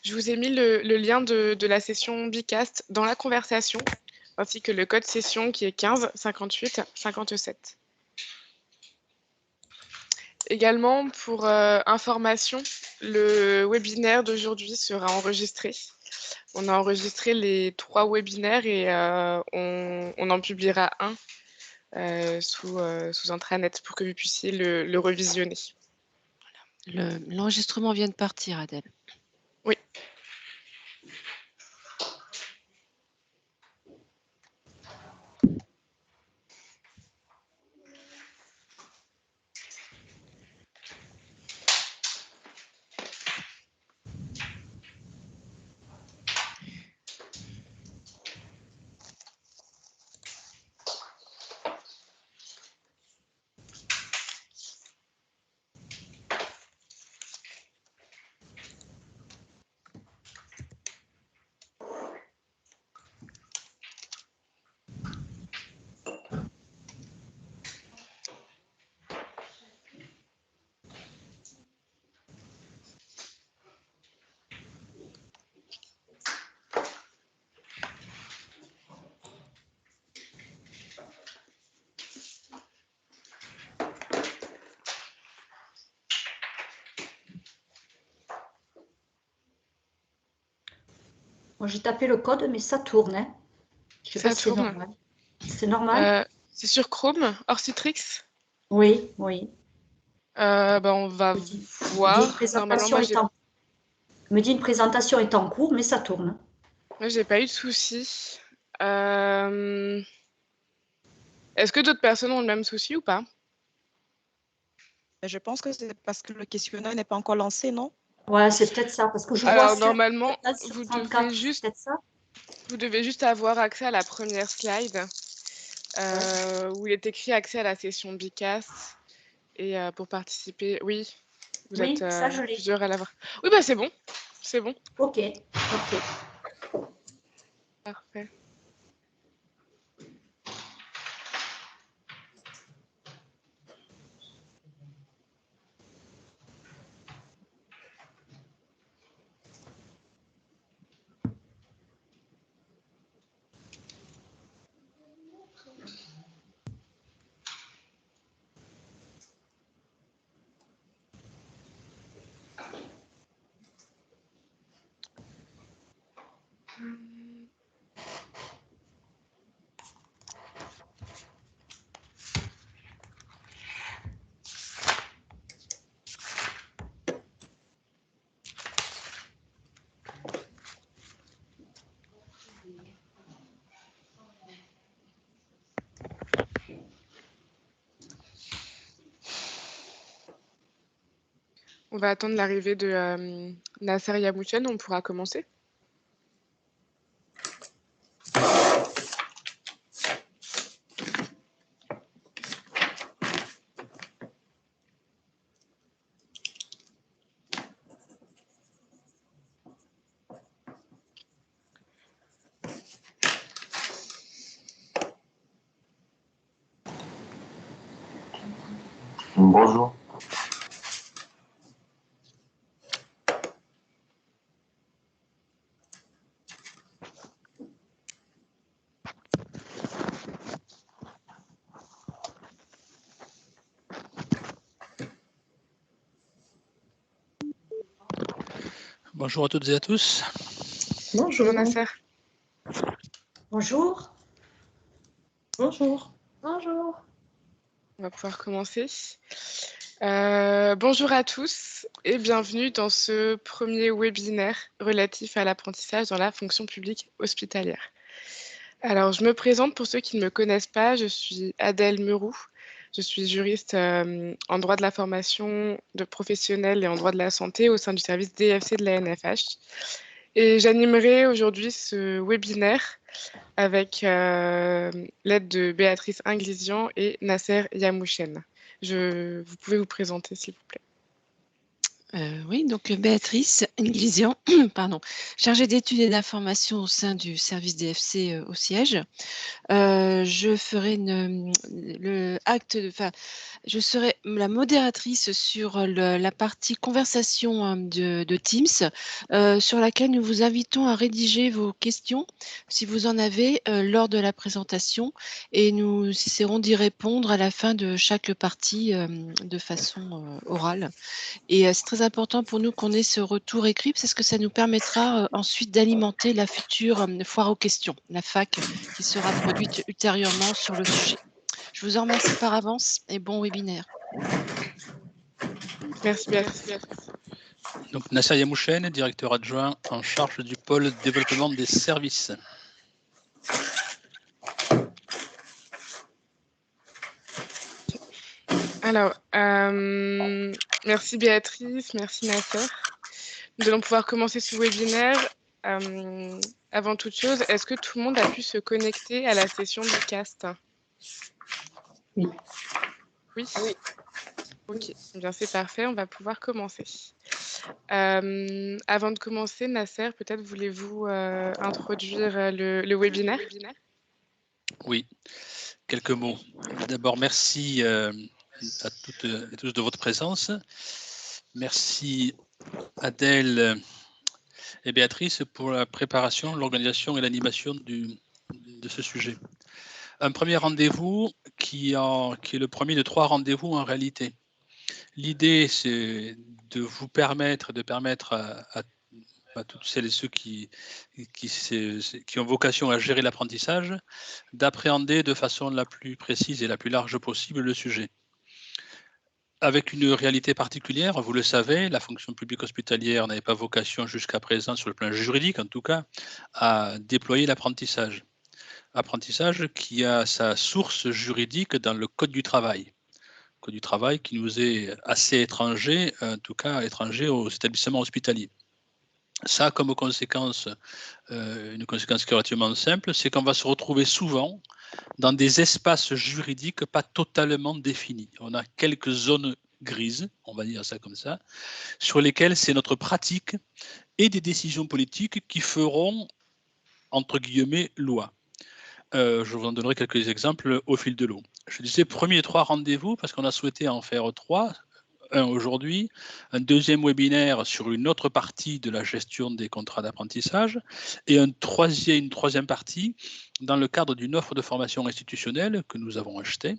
Je vous ai mis le lien de la session Bicast dans la conversation, ainsi que le code session qui est 15 58 57. Également, pour information, le webinaire d'aujourd'hui sera enregistré. On a enregistré les 3 webinaires et on en publiera un sous intranet pour que vous puissiez le revisionner. L'enregistrement vient de partir, Adèle. Oui. Moi, j'ai tapé le code, mais ça tourne. Hein. Je sais pas si c'est normal. C'est normal C'est sur Chrome, hors Citrix? Oui, oui. On va voir. Normalement, moi, me dit une présentation est en cours, mais ça tourne. Moi, j'ai pas eu de soucis. Est-ce que d'autres personnes ont le même souci ou pas? Je pense que c'est parce que le questionnaire n'est pas encore lancé, non? Ouais, c'est peut-être ça, parce que je vois Alors, normalement, vous 34, devez juste avoir accès à la première slide où il est écrit accès à la session Bicast. Et pour participer, oui, vous êtes ça, je l'ai. plusieurs à l'avoir. Oui, bah c'est bon, c'est bon. Ok. Parfait. On va attendre l'arrivée de Nasser Yamouchen, on pourra commencer. Bonjour. Bonjour à toutes et à tous. Bonjour. Nasser. Bonjour. Bonjour. Bonjour. On va pouvoir commencer. Bonjour à tous et bienvenue dans ce premier webinaire relatif à l'apprentissage dans la fonction publique hospitalière. Alors, je me présente pour ceux qui ne me connaissent pas, je suis Adèle Meroux. Je suis juriste en droit de la formation de professionnels et en droit de la santé au sein du service DFC de la NFH. Et j'animerai aujourd'hui ce webinaire avec l'aide de Béatrice Inglisian et Nasser Yamouchen. Vous pouvez vous présenter, s'il vous plaît. Oui, donc Béatrice Nguizian, pardon, chargée d'études et d'information au sein du service DFC au siège. Je ferai je serai la modératrice sur la partie conversation de Teams, sur laquelle nous vous invitons à rédiger vos questions, si vous en avez, lors de la présentation, et nous essaierons d'y répondre à la fin de chaque partie de façon orale. Et c'est très important pour nous qu'on ait ce retour écrit, parce que ça nous permettra ensuite d'alimenter la future foire aux questions, la FAQ, qui sera produite ultérieurement sur le sujet. Je vous en remercie par avance et bon webinaire. Merci Béatrice. Donc Nasser Yamouchen, directeur adjoint en charge du pôle développement des services. Alors, merci Béatrice, merci Nasser. Nous allons pouvoir commencer ce webinaire. Avant toute chose, est-ce que tout le monde a pu se connecter à la session du cast? Oui. Oui. Ok, eh bien c'est parfait, on va pouvoir commencer. Avant de commencer, Nasser, peut-être voulez-vous introduire le webinaire? Oui, quelques mots. D'abord, merci à toutes et tous de votre présence. Merci Adèle et Béatrice pour la préparation, l'organisation et l'animation de ce sujet. Un premier rendez-vous qui est le premier de 3 rendez-vous en réalité. L'idée, c'est de vous permettre à toutes celles et ceux qui ont vocation à gérer l'apprentissage, d'appréhender de façon la plus précise et la plus large possible le sujet. Avec une réalité particulière, vous le savez, la fonction publique hospitalière n'avait pas vocation jusqu'à présent, sur le plan juridique en tout cas, à déployer l'apprentissage. Apprentissage qui a sa source juridique dans le Code du travail. Code du travail qui nous est assez étranger, en tout cas étranger aux établissements hospitaliers. Ça a comme conséquence, une conséquence qui est relativement simple, c'est qu'on va se retrouver souvent dans des espaces juridiques pas totalement définis. On a quelques zones grises, on va dire ça comme ça, sur lesquelles c'est notre pratique et des décisions politiques qui feront, entre guillemets, loi. Je vous en donnerai quelques exemples au fil de l'eau. Je disais premier 3 rendez-vous parce qu'on a souhaité en faire 3. Un aujourd'hui, un deuxième webinaire sur une autre partie de la gestion des contrats d'apprentissage et une troisième partie dans le cadre d'une offre de formation institutionnelle que nous avons achetée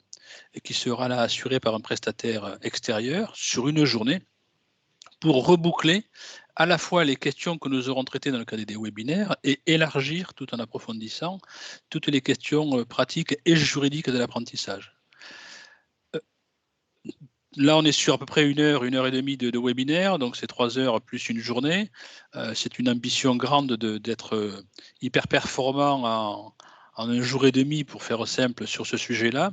et qui sera là assurée par un prestataire extérieur sur une journée pour reboucler à la fois les questions que nous aurons traitées dans le cadre des webinaires et élargir tout en approfondissant toutes les questions pratiques et juridiques de l'apprentissage. Là, on est sur à peu près 1 heure, 1 heure et demie de webinaire, donc c'est 3 heures plus une journée. C'est une ambition grande d'être hyper performant en un jour et demi, pour faire simple, sur ce sujet-là.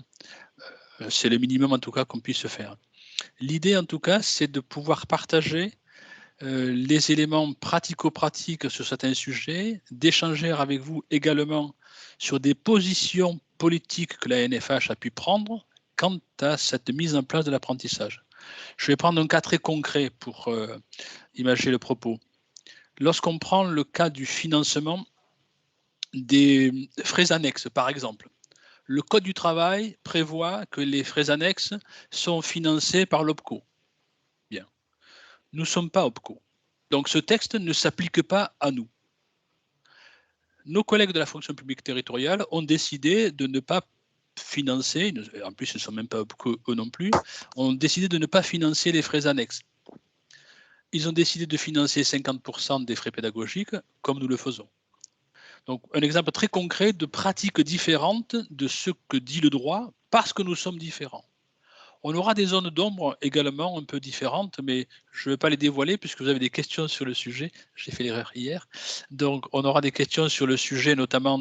C'est le minimum en tout cas qu'on puisse faire. L'idée en tout cas, c'est de pouvoir partager les éléments pratico-pratiques sur certains sujets, d'échanger avec vous également sur des positions politiques que la NFH a pu prendre quant à cette mise en place de l'apprentissage. Je vais prendre un cas très concret pour imaginer le propos. Lorsqu'on prend le cas du financement des frais annexes, par exemple, le Code du travail prévoit que les frais annexes sont financés par l'OPCO. Bien. Nous ne sommes pas OPCO. Donc ce texte ne s'applique pas à nous. Nos collègues de la fonction publique territoriale ont décidé de ne pas financer, en plus ce ne sont même pas eux non plus, ont décidé de ne pas financer les frais annexes. Ils ont décidé de financer 50% des frais pédagogiques, comme nous le faisons. Donc un exemple très concret de pratiques différentes de ce que dit le droit, parce que nous sommes différents. On aura des zones d'ombre également un peu différentes, mais je ne vais pas les dévoiler puisque vous avez des questions sur le sujet. J'ai fait l'erreur hier. Donc on aura des questions sur le sujet notamment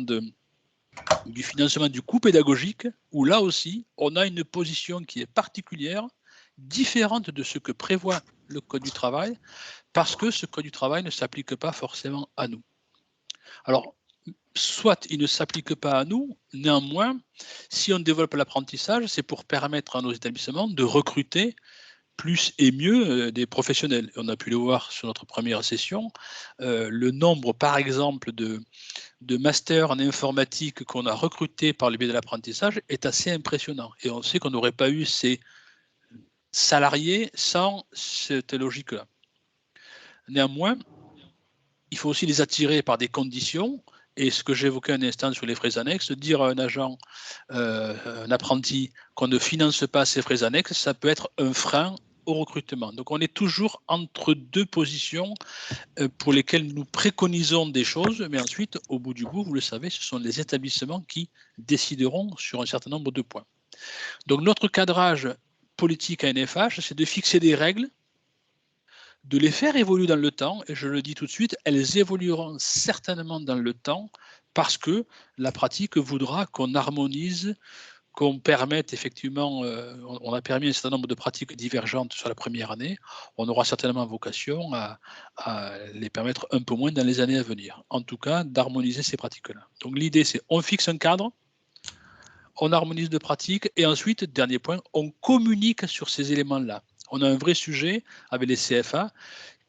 du financement du coût pédagogique, où là aussi, on a une position qui est particulière, différente de ce que prévoit le Code du travail, parce que ce Code du travail ne s'applique pas forcément à nous. Alors, soit il ne s'applique pas à nous, néanmoins, si on développe l'apprentissage, c'est pour permettre à nos établissements de recruter plus et mieux des professionnels. On a pu le voir sur notre première session. Le nombre, par exemple, de masters en informatique qu'on a recrutés par le biais de l'apprentissage est assez impressionnant. Et on sait qu'on n'aurait pas eu ces salariés sans cette logique-là. Néanmoins, il faut aussi les attirer par des conditions. Et ce que j'évoquais un instant sur les frais annexes, dire à un agent, un apprenti, qu'on ne finance pas ses frais annexes, ça peut être un frein au recrutement. Donc on est toujours entre deux positions pour lesquelles nous préconisons des choses, mais ensuite, au bout du bout, vous le savez, ce sont les établissements qui décideront sur un certain nombre de points. Donc notre cadrage politique à NFH, c'est de fixer des règles, de les faire évoluer dans le temps, et je le dis tout de suite, elles évolueront certainement dans le temps parce que la pratique voudra qu'on harmonise, qu'on permette effectivement, on a permis un certain nombre de pratiques divergentes sur la première année, on aura certainement vocation à les permettre un peu moins dans les années à venir. En tout cas, d'harmoniser ces pratiques-là. Donc l'idée, c'est on fixe un cadre, on harmonise de pratiques, et ensuite, dernier point, on communique sur ces éléments-là. On a un vrai sujet avec les CFA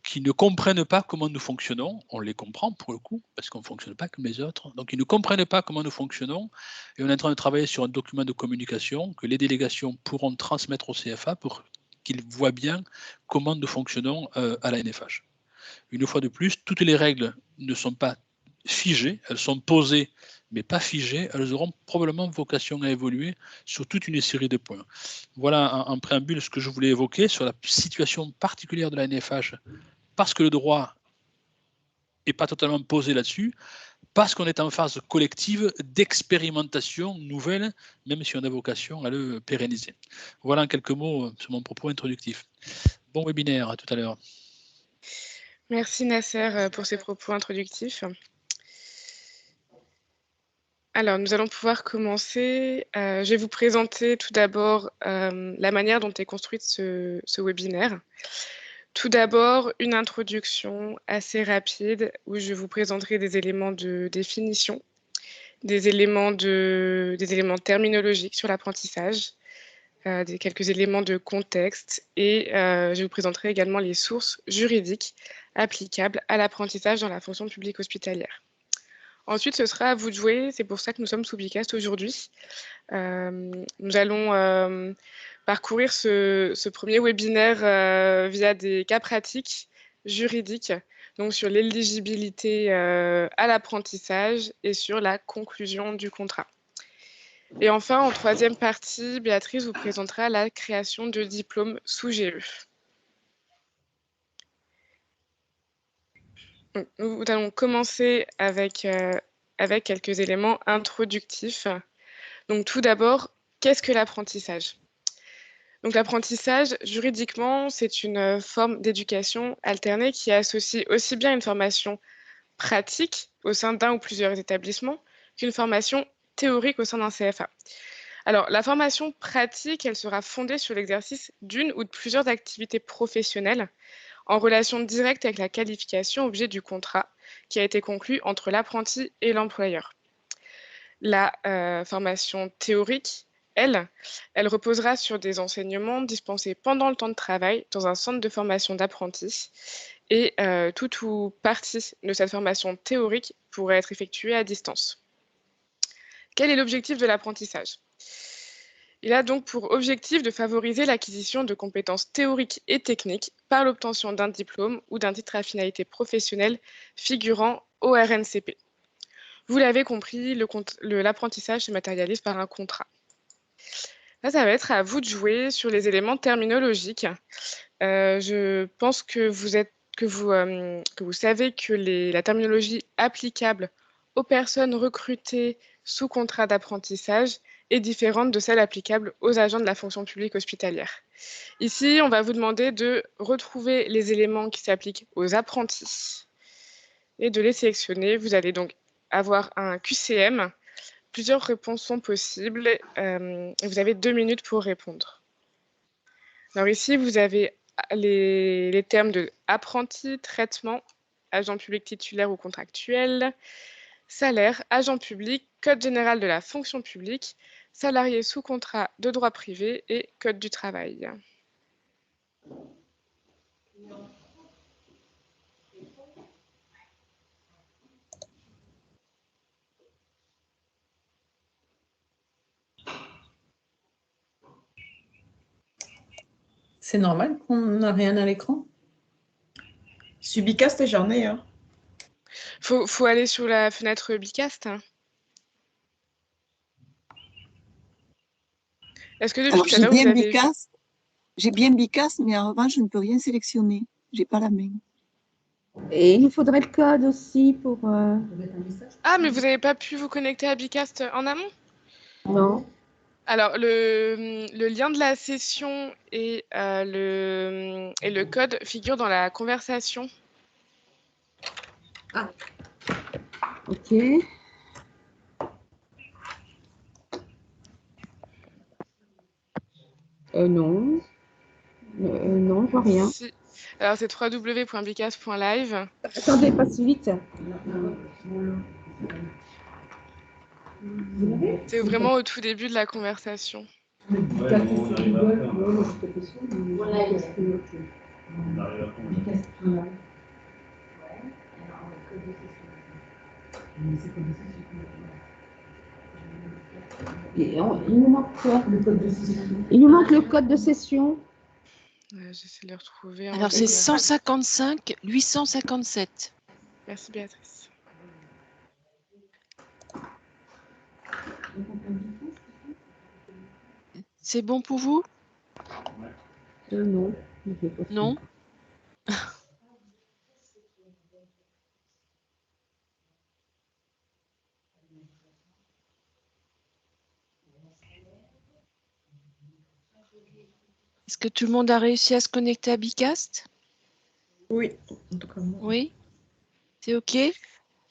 qui ne comprennent pas comment nous fonctionnons. On les comprend pour le coup, parce qu'on ne fonctionne pas comme les autres. Donc, ils ne comprennent pas comment nous fonctionnons. Et on est en train de travailler sur un document de communication que les délégations pourront transmettre au CFA pour qu'ils voient bien comment nous fonctionnons à la NFH. Une fois de plus, toutes les règles ne sont pas figées, elles sont posées, mais pas figées. Elles auront probablement vocation à évoluer sur toute une série de points. Voilà en préambule ce que je voulais évoquer sur la situation particulière de la NFH, parce que le droit n'est pas totalement posé là-dessus, parce qu'on est en phase collective d'expérimentation nouvelle, même si on a vocation à le pérenniser. Voilà en quelques mots sur mon propos introductif. Bon webinaire, à tout à l'heure. Merci Nasser pour ces propos introductifs. Alors, nous allons pouvoir commencer. Je vais vous présenter tout d'abord la manière dont est construite ce webinaire. Tout d'abord, une introduction assez rapide où je vous présenterai des éléments de définition, des éléments terminologiques sur l'apprentissage, quelques éléments de contexte, et je vous présenterai également les sources juridiques applicables à l'apprentissage dans la fonction publique hospitalière. Ensuite, ce sera à vous de jouer, c'est pour ça que nous sommes sous Bicast aujourd'hui. Nous allons parcourir ce premier webinaire via des cas pratiques juridiques, donc sur l'éligibilité à l'apprentissage et sur la conclusion du contrat. Et enfin, en troisième partie, Béatrice vous présentera la création de diplômes sous GE. Donc, nous allons commencer avec quelques éléments introductifs. Donc tout d'abord, qu'est-ce que l'apprentissage ? Donc l'apprentissage, juridiquement, c'est une forme d'éducation alternée qui associe aussi bien une formation pratique au sein d'un ou plusieurs établissements qu'une formation théorique au sein d'un CFA. Alors la formation pratique, elle sera fondée sur l'exercice d'une ou de plusieurs activités professionnelles en relation directe avec la qualification objet du contrat qui a été conclu entre l'apprenti et l'employeur. La formation théorique, elle reposera sur des enseignements dispensés pendant le temps de travail dans un centre de formation d'apprentis et tout ou partie de cette formation théorique pourrait être effectuée à distance. Quel est l'objectif de l'apprentissage ? Il a donc pour objectif de favoriser l'acquisition de compétences théoriques et techniques par l'obtention d'un diplôme ou d'un titre à finalité professionnelle figurant au RNCP. Vous l'avez compris, l'apprentissage se matérialise par un contrat. Là, ça va être à vous de jouer sur les éléments terminologiques. Je pense que vous savez que la terminologie applicable aux personnes recrutées sous contrat d'apprentissage est différente de celle applicable aux agents de la fonction publique hospitalière. Ici, on va vous demander de retrouver les éléments qui s'appliquent aux apprentis et de les sélectionner. Vous allez donc avoir un QCM. Plusieurs réponses sont possibles. Vous avez 2 minutes pour répondre. Alors ici, vous avez les termes de apprenti, traitement, agent public titulaire ou contractuel, salaire, agent public, code général de la fonction publique, salarié sous contrat de droit privé et code du travail. C'est normal qu'on n'a rien à l'écran? Subicast, j'en ai. Hein. Faut aller sur la fenêtre Bicast. Est-ce que depuis Alors, tout à l'heure, vous avez vu... j'ai bien Bicast, mais en revanche, je ne peux rien sélectionner. J'ai pas la main. Et il faudrait le code aussi pour... Ah, mais vous n'avez pas pu vous connecter à Bicast en amont? Non. Alors, le lien de la session et le code figurent dans la conversation. Ah. Ok. Non. Non, je vois rien. Si. Alors, c'est www.bicast.live. Attendez, pas si vite. C'est vraiment au tout début de la conversation. Il nous manque quoi? Il nous manque le code de session. J'essaie de le retrouver. Alors, c'est 155 857. Merci, Béatrice. C'est bon pour vous? Non. Non? Est-ce que tout le monde a réussi à se connecter à Bicast? Oui, en tout cas moi. Oui? C'est OK?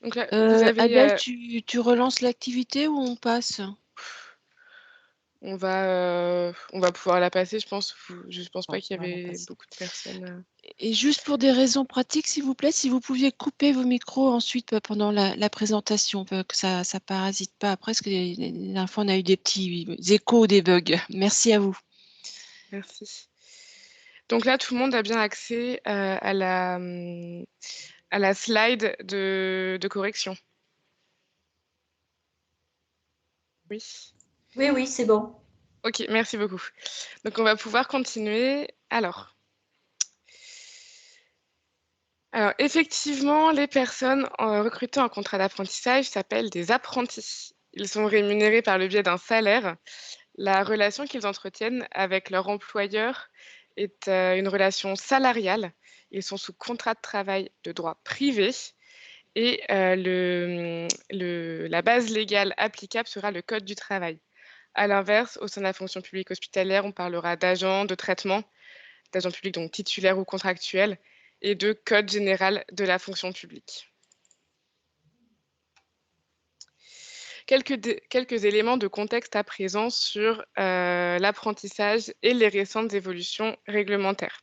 Donc là, vous avez, Adèle, tu relances l'activité ou on passe? on va pouvoir la passer, je pense. Je pense pas qu'il y avait beaucoup de personnes. Et juste pour des raisons pratiques, s'il vous plaît, si vous pouviez couper vos micros ensuite pendant la présentation, que ça parasite pas après, parce que la dernière fois, on a eu des petits échos, des bugs. Merci à vous. Merci. Donc là, tout le monde a bien accès à la slide de correction. Oui. Oui, oui, c'est bon. Ok, merci beaucoup. Donc, on va pouvoir continuer. Alors, effectivement, les personnes recrutées en contrat d'apprentissage s'appellent des apprentis. Ils sont rémunérés par le biais d'un salaire. La relation qu'ils entretiennent avec leur employeur est une relation salariale. Ils sont sous contrat de travail de droit privé. Et la base légale applicable sera le Code du travail. À l'inverse, au sein de la fonction publique hospitalière, on parlera d'agents de traitement, d'agents publics donc titulaires ou contractuels, et de Code général de la fonction publique. Quelques éléments de contexte à présent sur l'apprentissage et les récentes évolutions réglementaires.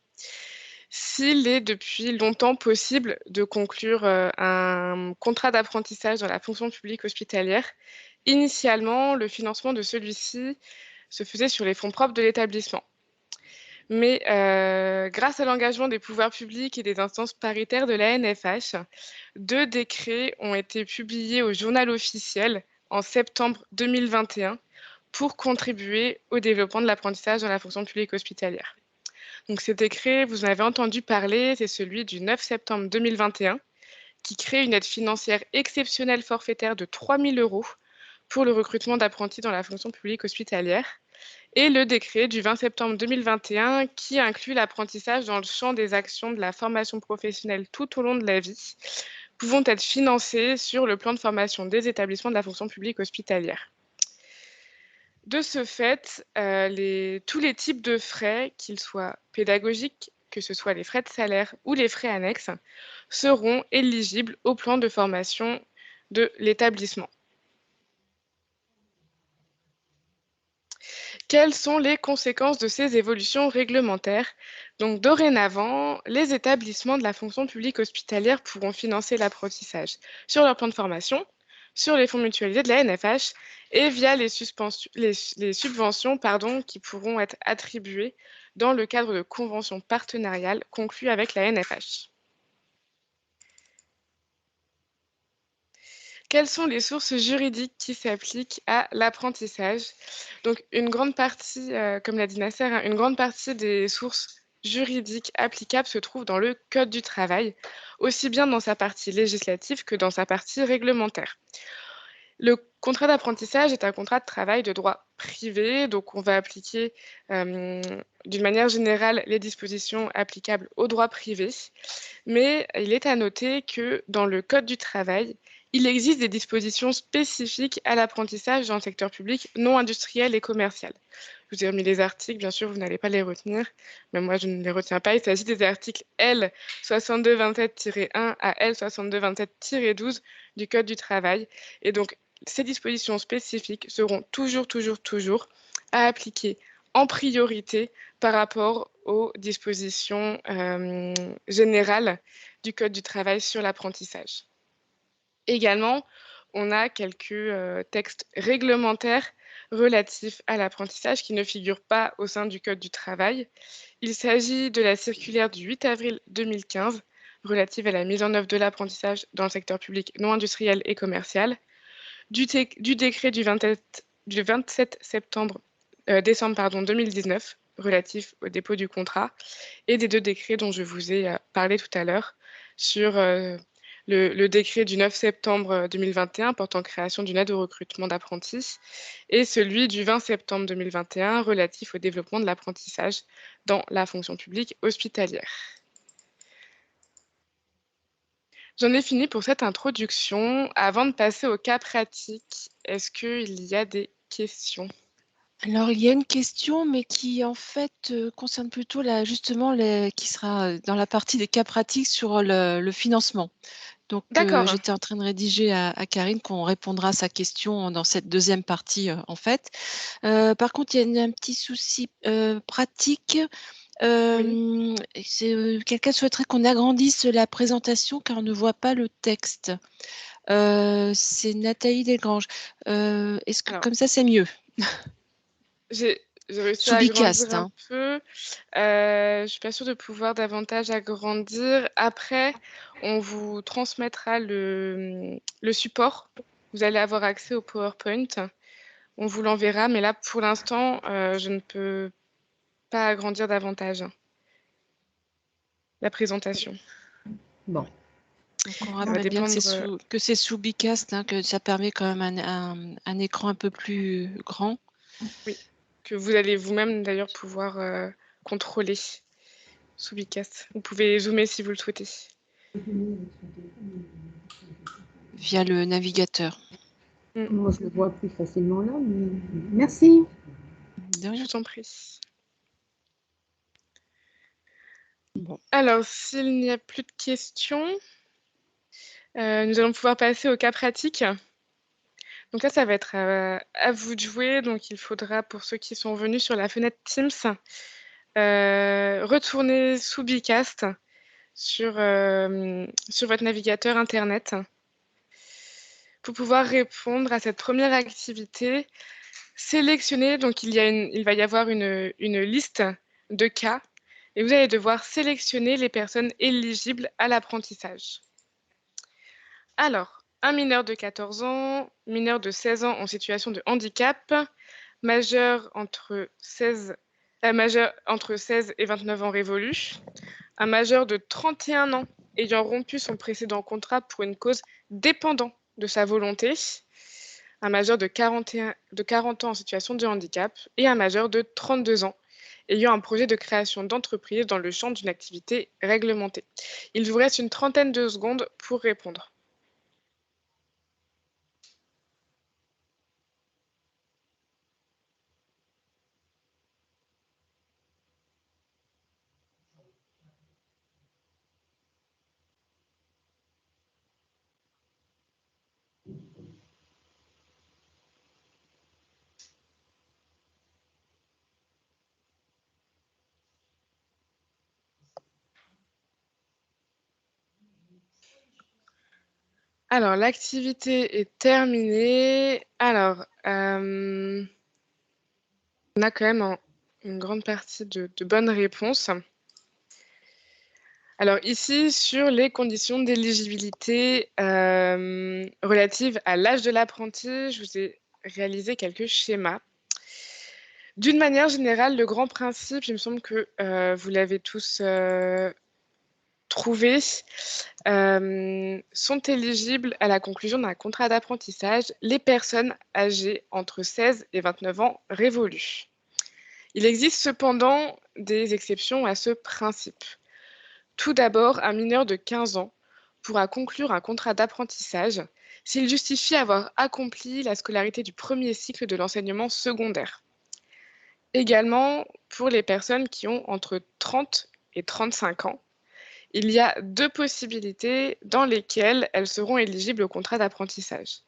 S'il est depuis longtemps possible de conclure un contrat d'apprentissage dans la fonction publique hospitalière, initialement, le financement de celui-ci se faisait sur les fonds propres de l'établissement. Mais grâce à l'engagement des pouvoirs publics et des instances paritaires de la NFH, 2 décrets ont été publiés au Journal officiel en septembre 2021 pour contribuer au développement de l'apprentissage dans la fonction publique hospitalière. Donc, ces décrets, vous en avez entendu parler, c'est celui du 9 septembre 2021 qui crée une aide financière exceptionnelle forfaitaire de 3 000 € pour le recrutement d'apprentis dans la fonction publique hospitalière et le décret du 20 septembre 2021 qui inclut l'apprentissage dans le champ des actions de la formation professionnelle tout au long de la vie, pouvant être financées sur le plan de formation des établissements de la fonction publique hospitalière. De ce fait, tous les types de frais, qu'ils soient pédagogiques, que ce soit les frais de salaire ou les frais annexes, seront éligibles au plan de formation de l'établissement. Quelles sont les conséquences de ces évolutions réglementaires? Donc, dorénavant, les établissements de la fonction publique hospitalière pourront financer l'apprentissage sur leur plan de formation, sur les fonds mutualisés de la NFH et via les subventions qui pourront être attribuées dans le cadre de conventions partenariales conclues avec la NFH. Quelles sont les sources juridiques qui s'appliquent à l'apprentissage? Donc, une grande partie, comme l'a dit Nasser, une grande partie des sources juridique applicable se trouve dans le Code du travail, aussi bien dans sa partie législative que dans sa partie réglementaire. Le contrat d'apprentissage est un contrat de travail de droit privé, donc on va appliquer d'une manière générale les dispositions applicables au droit privé, mais il est à noter que dans le Code du travail, il existe des dispositions spécifiques à l'apprentissage dans le secteur public non industriel et commercial. Je vous ai remis les articles, bien sûr, vous n'allez pas les retenir, mais moi je ne les retiens pas. Il s'agit des articles L 6227-1 à L 6227-12 du Code du travail. Et donc, ces dispositions spécifiques seront toujours à appliquer en priorité par rapport aux dispositions générales du Code du travail sur l'apprentissage. Également, on a quelques textes réglementaires relatifs à l'apprentissage qui ne figurent pas au sein du Code du travail. Il s'agit de la circulaire du 8 avril 2015 relative à la mise en œuvre de l'apprentissage dans le secteur public non industriel et commercial, du décret du 27 décembre 2019 relatif au dépôt du contrat et des 2 décrets dont je vous ai parlé tout à l'heure sur le décret du 9 septembre 2021 portant création d'une aide au recrutement d'apprentis et celui du 20 septembre 2021 relatif au développement de l'apprentissage dans la fonction publique hospitalière. J'en ai fini pour cette introduction. Avant de passer au cas pratique, est-ce qu'il y a des questions? Alors, il y a une question, mais qui en fait concerne plutôt justement qui sera dans la partie des cas pratiques sur le financement. Donc, j'étais en train de rédiger à Karine qu'on répondra à sa question dans cette deuxième partie, en fait. Par contre, il y a un petit souci pratique. Oui. Quelqu'un souhaiterait qu'on agrandisse la présentation car on ne voit pas le texte. C'est Nathalie Desgranges. Est-ce que comme ça, c'est mieux? J'ai réussi Sous à Bicast, agrandir un peu. Je suis pas sûre de pouvoir davantage agrandir. Après, on vous transmettra le support. Vous allez avoir accès au PowerPoint. On vous l'enverra, mais là, pour l'instant, je ne peux pas agrandir davantage la présentation. Bon. Donc on rappelle bien que c'est sous Bicast, hein, que ça permet quand même un écran un peu plus grand. Oui, que vous allez vous-même d'ailleurs pouvoir contrôler sous Bicast. Vous pouvez zoomer si vous le souhaitez. Via le navigateur. Moi, je le vois plus facilement là, mais merci. De rien. Je vous en prie. Bon. Alors, s'il n'y a plus de questions, nous allons pouvoir passer au cas pratique. Donc là, ça va être à vous de jouer. Donc, il faudra, pour ceux qui sont venus sur la fenêtre Teams, retourner sous Bicast sur votre navigateur Internet. Pour pouvoir répondre à cette première activité, sélectionnez, donc il va y avoir une liste de cas et vous allez devoir sélectionner les personnes éligibles à l'apprentissage. Alors, un mineur de 14 ans, mineur de 16 ans en situation de handicap, majeur entre 16 et 29 ans révolus, un majeur de 31 ans ayant rompu son précédent contrat pour une cause dépendant de sa volonté, un majeur de 40 ans en situation de handicap et un majeur de 32 ans ayant un projet de création d'entreprise dans le champ d'une activité réglementée. Il vous reste une trentaine de secondes pour répondre. Alors, l'activité est terminée. Alors, on a quand même une grande partie de bonnes réponses. Alors ici, sur les conditions d'éligibilité relatives à l'âge de l'apprenti, je vous ai réalisé quelques schémas. D'une manière générale, le grand principe, il me semble que vous l'avez tous trouvé, sont éligibles à la conclusion d'un contrat d'apprentissage les personnes âgées entre 16 et 29 ans révolus. Il existe cependant des exceptions à ce principe. Tout d'abord, un mineur de 15 ans pourra conclure un contrat d'apprentissage s'il justifie avoir accompli la scolarité du premier cycle de l'enseignement secondaire. Également, pour les personnes qui ont entre 30 et 35 ans, il y a 2 possibilités dans lesquelles elles seront éligibles au contrat d'apprentissage.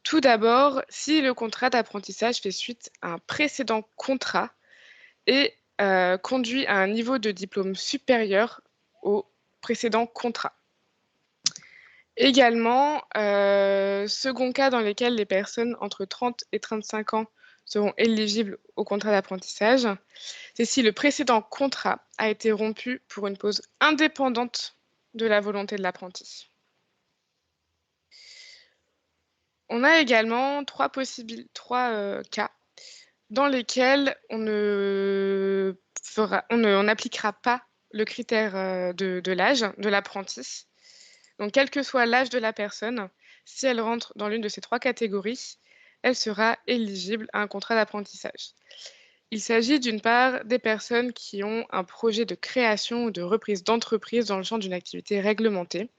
Tout d'abord, si le contrat d'apprentissage fait suite à un précédent contrat et conduit à un niveau de diplôme supérieur au précédent contrat. Également, second cas dans lesquels les personnes entre 30 et 35 ans seront éligibles au contrat d'apprentissage, c'est si le précédent contrat a été rompu pour une cause indépendante de la volonté de l'apprenti. On a également 3 cas dans lesquels on n'appliquera pas le critère de l'âge de l'apprenti. Donc, quel que soit l'âge de la personne, si elle rentre dans l'une de ces 3 catégories, elle sera éligible à un contrat d'apprentissage. Il s'agit d'une part des personnes qui ont un projet de création ou de reprise d'entreprise dans le champ d'une activité réglementée.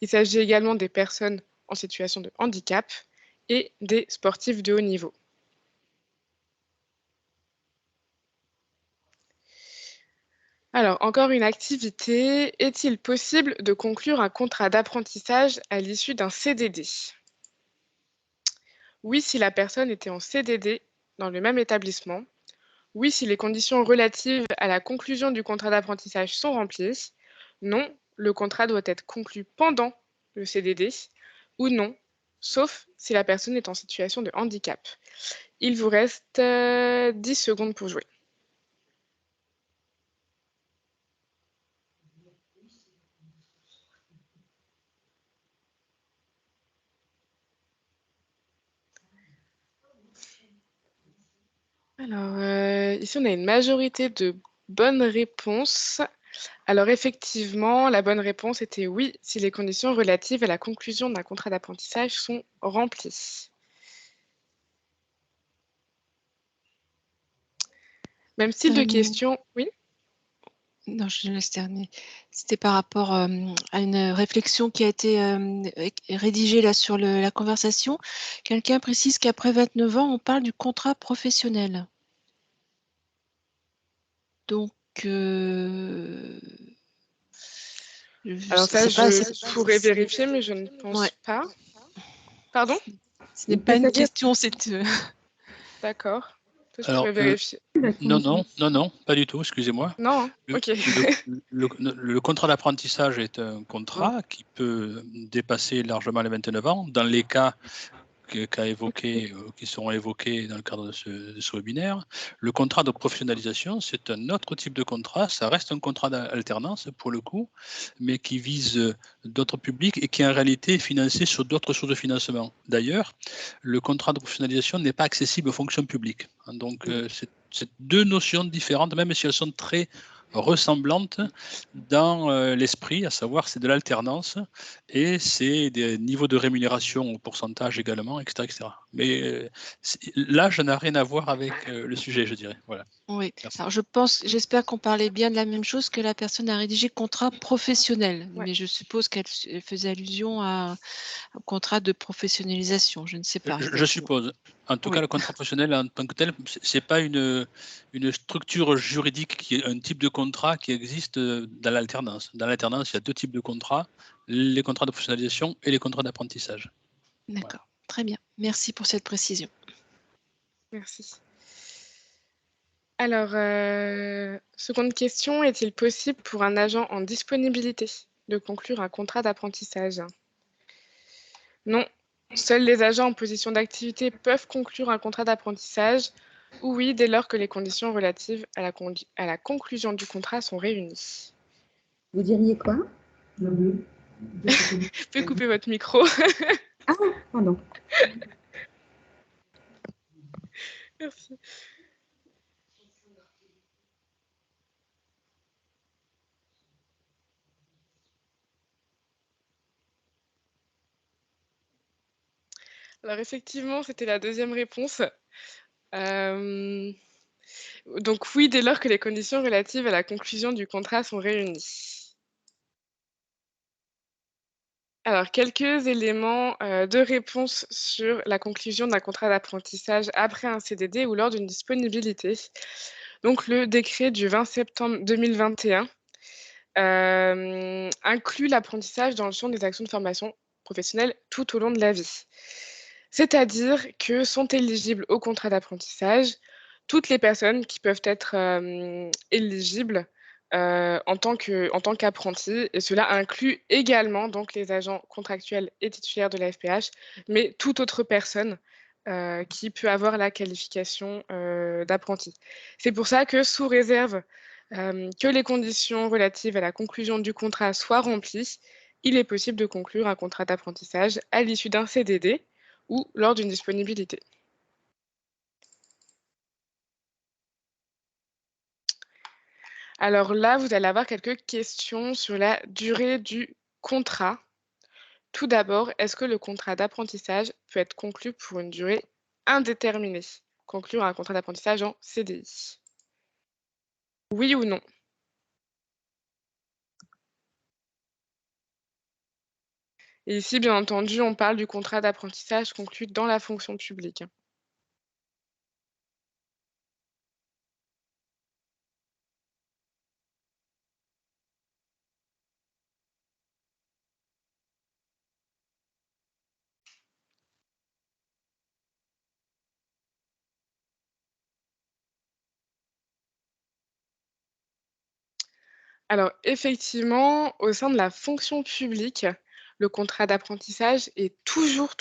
Il s'agit également des personnes en situation de handicap et des sportifs de haut niveau. Alors, encore une activité. Est-il possible de conclure un contrat d'apprentissage à l'issue d'un CDD? Oui, si la personne était en CDD dans le même établissement. Oui, si les conditions relatives à la conclusion du contrat d'apprentissage sont remplies. Non, le contrat doit être conclu pendant le CDD. Ou non, sauf si la personne est en situation de handicap. Il vous reste 10 secondes pour jouer. Alors, ici, on a une majorité de bonnes réponses. Alors, effectivement, la bonne réponse était oui, si les conditions relatives à la conclusion d'un contrat d'apprentissage sont remplies. Même style de question, oui? Non, je laisse terminer. C'était par rapport à une réflexion qui a été rédigée là sur la conversation. Quelqu'un précise qu'après 29 ans, on parle du contrat professionnel. Donc, alors ça, je pourrais vérifier, mais je ne pense pas. Pardon? Ce n'est pas une question, c'est... D'accord. Je Alors, pourrais vérifier. non, pas du tout, excusez-moi. Non, ok. Le contrat d'apprentissage est un contrat qui peut dépasser largement les 29 ans dans les cas qui seront évoqués dans le cadre de ce webinaire. Le contrat de professionnalisation, c'est un autre type de contrat. Ça reste un contrat d'alternance pour le coup, mais qui vise d'autres publics et qui en réalité est financé sur d'autres sources de financement. D'ailleurs, le contrat de professionnalisation n'est pas accessible aux fonctions publiques. Donc, c'est 2 notions différentes, même si elles sont très ressemblantes dans l'esprit, à savoir c'est de l'alternance et c'est des niveaux de rémunération au pourcentage également, etc. etc. Mais l'âge n'a rien à voir avec le sujet, je dirais. Voilà. Oui, Merci. alors j'espère qu'on parlait bien de la même chose, que la personne a rédigé contrat professionnel, mais je suppose qu'elle faisait allusion au contrat de professionnalisation, je ne sais pas. Je suppose. En tout cas, le contrat professionnel en tant que tel, c'est pas une structure juridique, qui est un type de contrat qui existe dans l'alternance. Dans l'alternance, il y a 2 types de contrats, les contrats de professionnalisation et les contrats d'apprentissage. D'accord, voilà. Très bien. Merci pour cette précision. Merci. Alors, seconde question, est-il possible pour un agent en disponibilité de conclure un contrat d'apprentissage? Non. Seuls les agents en position d'activité peuvent conclure un contrat d'apprentissage, ou oui, dès lors que les conditions relatives à la conclusion du contrat sont réunies. Vous diriez quoi? Vous pouvez couper votre micro. Ah, pardon. Merci. Alors effectivement, c'était la deuxième réponse. Donc oui, dès lors que les conditions relatives à la conclusion du contrat sont réunies. Alors, quelques éléments de réponse sur la conclusion d'un contrat d'apprentissage après un CDD ou lors d'une disponibilité. Donc, le décret du 20 septembre 2021 inclut l'apprentissage dans le champ des actions de formation professionnelle tout au long de la vie. C'est-à-dire que sont éligibles au contrat d'apprentissage toutes les personnes qui peuvent être éligibles en tant qu'apprentis, et cela inclut également donc les agents contractuels et titulaires de la FPH, mais toute autre personne qui peut avoir la qualification d'apprenti. C'est pour ça que sous réserve que les conditions relatives à la conclusion du contrat soient remplies, il est possible de conclure un contrat d'apprentissage à l'issue d'un CDD ou lors d'une disponibilité. Alors là, vous allez avoir quelques questions sur la durée du contrat. Tout d'abord, est-ce que le contrat d'apprentissage peut être conclu pour une durée indéterminée? Conclure un contrat d'apprentissage en CDI. Oui ou non? Et ici, bien entendu, on parle du contrat d'apprentissage conclu dans la fonction publique. Alors effectivement, au sein de la fonction publique, le contrat d'apprentissage est toujours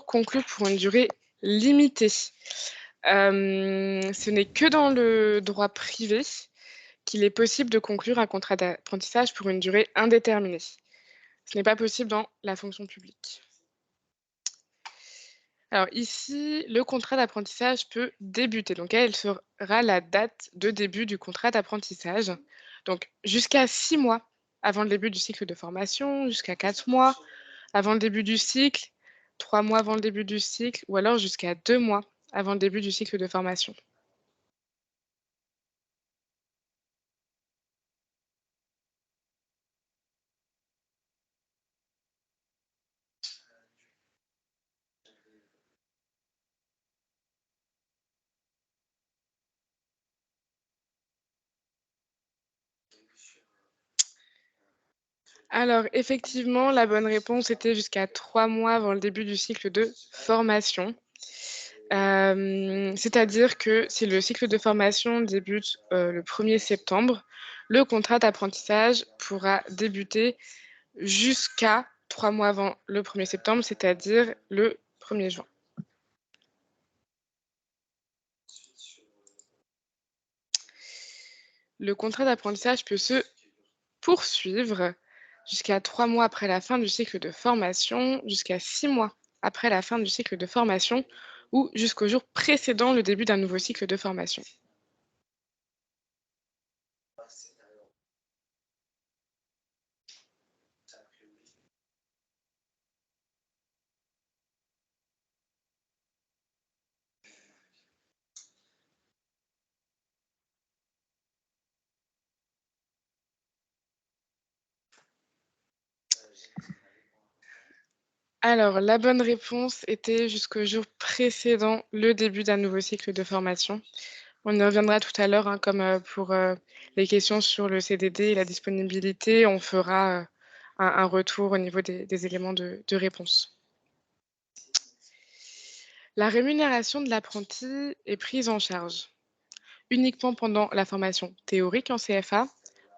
conclu pour une durée limitée. Ce n'est que dans le droit privé qu'il est possible de conclure un contrat d'apprentissage pour une durée indéterminée. Ce n'est pas possible dans la fonction publique. Alors ici, le contrat d'apprentissage peut débuter. Donc elle sera la date de début du contrat d'apprentissage. Donc jusqu'à 6 mois avant le début du cycle de formation, jusqu'à 4 mois avant le début du cycle, 3 mois avant le début du cycle, ou alors jusqu'à 2 mois avant le début du cycle de formation. Alors effectivement, la bonne réponse était jusqu'à 3 mois avant le début du cycle de formation. C'est-à-dire que si le cycle de formation débute le 1er septembre, le contrat d'apprentissage pourra débuter jusqu'à 3 mois avant le 1er septembre, c'est-à-dire le 1er juin. Le contrat d'apprentissage peut se poursuivre jusqu'à 3 mois après la fin du cycle de formation, jusqu'à 6 mois après la fin du cycle de formation ou jusqu'au jour précédant le début d'un nouveau cycle de formation. Alors, la bonne réponse était jusqu'au jour précédant le début d'un nouveau cycle de formation. On y reviendra tout à l'heure, hein, comme pour les questions sur le CDD et la disponibilité, on fera un retour au niveau des éléments de réponse. La rémunération de l'apprenti est prise en charge uniquement pendant la formation théorique en CFA,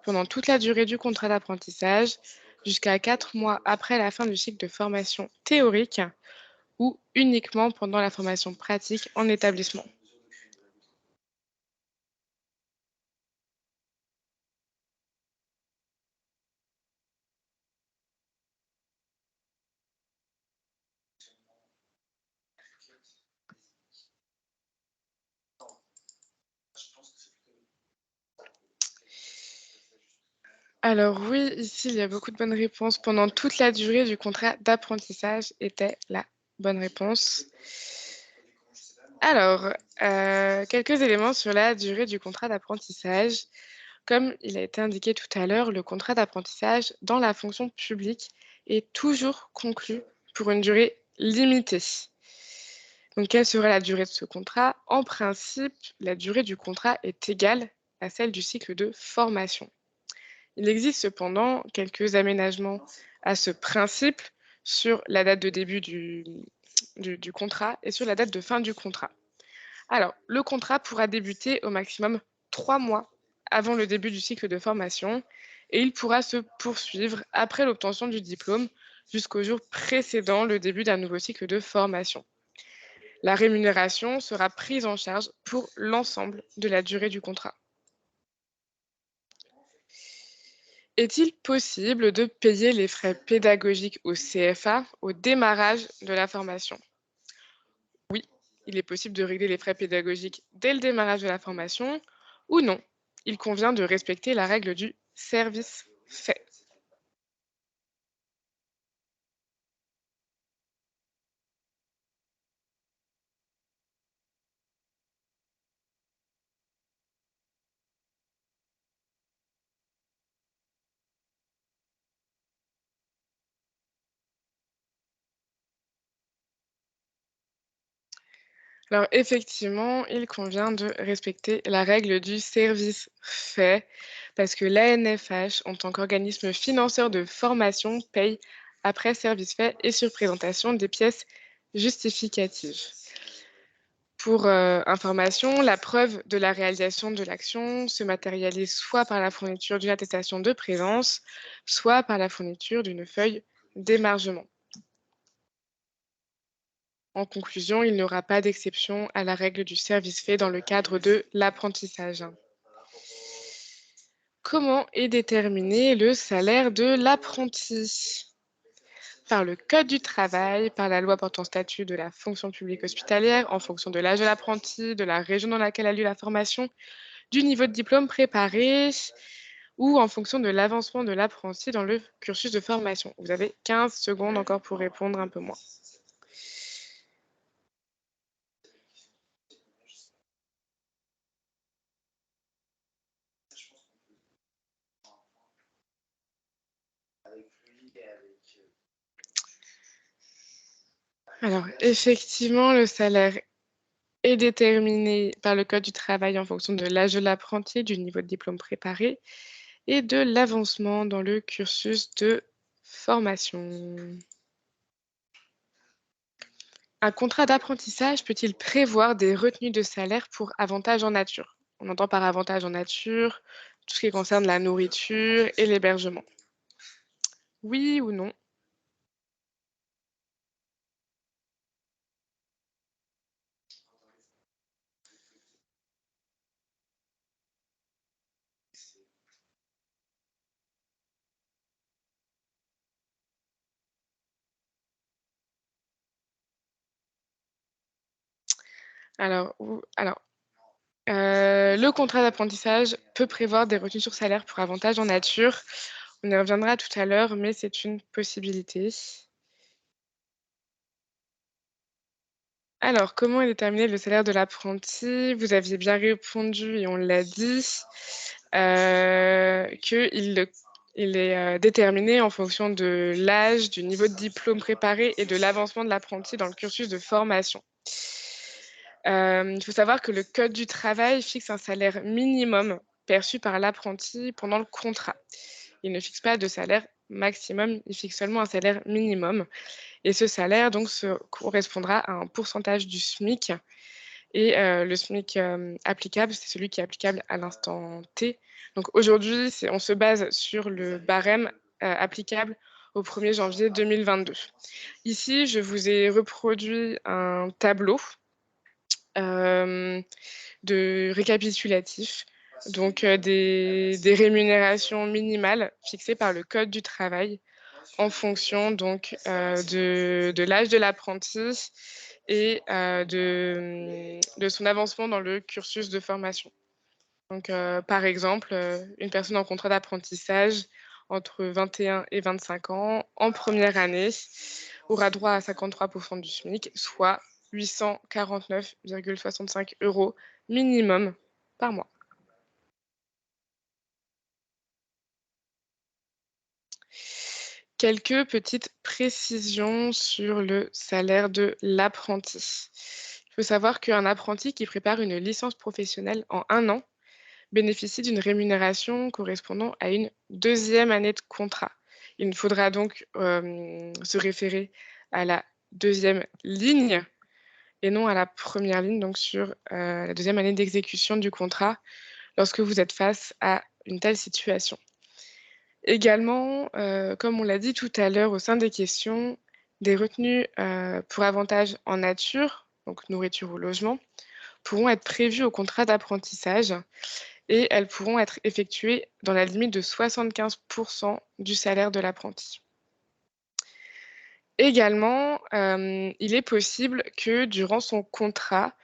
pendant toute la durée du contrat d'apprentissage, jusqu'à 4 mois après la fin du cycle de formation théorique, ou uniquement pendant la formation pratique en établissement. Alors oui, ici, il y a beaucoup de bonnes réponses. Pendant toute la durée du contrat d'apprentissage était la Bonne réponse. Alors, quelques éléments sur la durée du contrat d'apprentissage. Comme il a été indiqué tout à l'heure, le contrat d'apprentissage dans la fonction publique est toujours conclu pour une durée limitée. Donc, quelle serait la durée de ce contrat? En principe, la durée du contrat est égale à celle du cycle de formation. Il existe cependant quelques aménagements à ce principe sur la date de début du contrat et sur la date de fin du contrat. Alors, le contrat pourra débuter au maximum 3 mois avant le début du cycle de formation et il pourra se poursuivre après l'obtention du diplôme jusqu'au jour précédant le début d'un nouveau cycle de formation. La rémunération sera prise en charge pour l'ensemble de la durée du contrat. Est-il possible de payer les frais pédagogiques au CFA au démarrage de la formation? Oui, il est possible de régler les frais pédagogiques dès le démarrage de la formation ou non. Il convient de respecter la règle du service fait. Alors effectivement, il convient de respecter la règle du service fait parce que l'ANFH, en tant qu'organisme financeur de formation, paye après service fait et sur présentation des pièces justificatives. Pour information, la preuve de la réalisation de l'action se matérialise soit par la fourniture d'une attestation de présence, soit par la fourniture d'une feuille d'émargement. En conclusion, il n'y aura pas d'exception à la règle du service fait dans le cadre de l'apprentissage. Comment est déterminé le salaire de l'apprenti? Par le Code du travail, par la loi portant statut de la fonction publique hospitalière, en fonction de l'âge de l'apprenti, de la région dans laquelle a lieu la formation, du niveau de diplôme préparé ou en fonction de l'avancement de l'apprenti dans le cursus de formation. Vous avez 15 secondes encore pour répondre, un peu moins. Alors, effectivement, le salaire est déterminé par le Code du travail en fonction de l'âge de l'apprenti, du niveau de diplôme préparé et de l'avancement dans le cursus de formation. Un contrat d'apprentissage peut-il prévoir des retenues de salaire pour avantages en nature? On entend par avantage en nature tout ce qui concerne la nourriture et l'hébergement. Oui ou non? Alors, le contrat d'apprentissage peut prévoir des retenues sur salaire pour avantages en nature. On y reviendra tout à l'heure, mais c'est une possibilité. Alors, comment est déterminé le salaire de l'apprenti? Vous aviez bien répondu et on l'a dit, qu'il est déterminé en fonction de l'âge, du niveau de diplôme préparé et de l'avancement de l'apprenti dans le cursus de formation. Il faut savoir que le Code du travail fixe un salaire minimum perçu par l'apprenti pendant le contrat. Il ne fixe pas de salaire maximum, il fixe seulement un salaire minimum. Et ce salaire donc correspondra à un pourcentage du SMIC. Et le SMIC applicable, c'est celui qui est applicable à l'instant T. Donc aujourd'hui, on se base sur le barème applicable au 1er janvier 2022. Ici, je vous ai reproduit un tableau de récapitulatif, donc des rémunérations minimales fixées par le Code du travail en fonction donc de l'âge de l'apprenti et de son avancement dans le cursus de formation. Donc par exemple, une personne en contrat d'apprentissage entre 21 et 25 ans en première année aura droit à 53% du SMIC, soit 849,65 € minimum par mois. Quelques petites précisions sur le salaire de l'apprenti. Il faut savoir qu'un apprenti qui prépare une licence professionnelle en 1 an bénéficie d'une rémunération correspondant à une 2e année de contrat. Il faudra donc se référer à la 2e ligne et non à la 1re ligne, donc sur la 2e année d'exécution du contrat lorsque vous êtes face à une telle situation. Également, comme on l'a dit tout à l'heure au sein des questions, des retenues pour avantages en nature, donc nourriture ou logement, pourront être prévues au contrat d'apprentissage et elles pourront être effectuées dans la limite de 75% du salaire de l'apprenti. Également, il est possible que durant son contrat,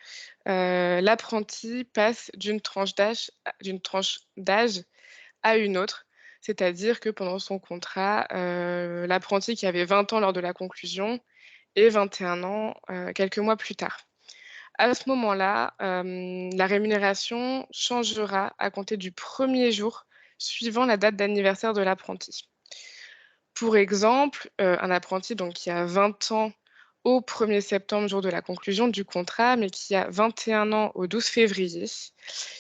l'apprenti passe d'une tranche d'âge à une autre. C'est-à-dire que pendant son contrat, l'apprenti qui avait 20 ans lors de la conclusion et 21 ans quelques mois plus tard. À ce moment-là, la rémunération changera à compter du 1er jour suivant la date d'anniversaire de l'apprenti. Pour exemple, un apprenti donc, qui a 20 ans au 1er septembre, jour de la conclusion du contrat, mais qui a 21 ans au 12 février,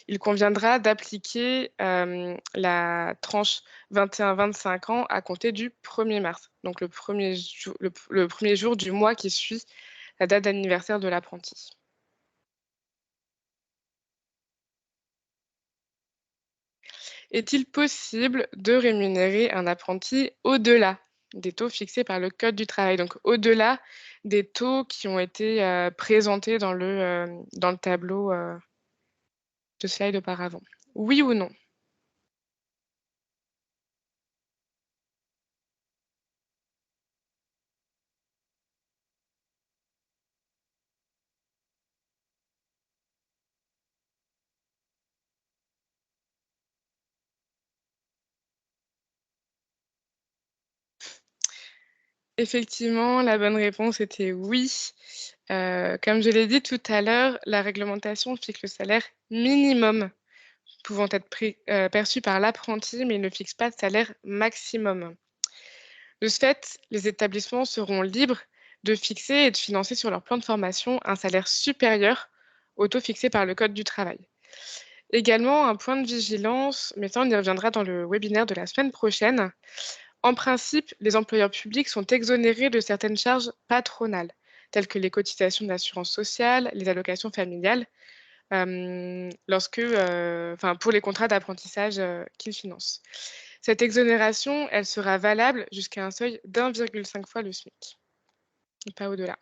il conviendra d'appliquer la tranche 21-25 ans à compter du 1er mars, donc le premier jour du mois qui suit la date d'anniversaire de l'apprenti. Est-il possible de rémunérer un apprenti au-delà des taux fixés par le Code du travail, donc au-delà des taux qui ont été présentés dans le tableau de slide auparavant? Oui ou non? Effectivement, la bonne réponse était oui. Comme je l'ai dit tout à l'heure, la réglementation fixe le salaire minimum pouvant être perçu par l'apprenti, mais il ne fixe pas de salaire maximum. De ce fait, les établissements seront libres de fixer et de financer sur leur plan de formation un salaire supérieur au taux fixé par le Code du travail. Également, un point de vigilance, mais ça on y reviendra dans le webinaire de la semaine prochaine. En principe, les employeurs publics sont exonérés de certaines charges patronales, telles que les cotisations d'assurance sociale, les allocations familiales, pour les contrats d'apprentissage qu'ils financent. Cette exonération, elle sera valable jusqu'à un seuil d'1,5 fois le SMIC, et pas au-delà.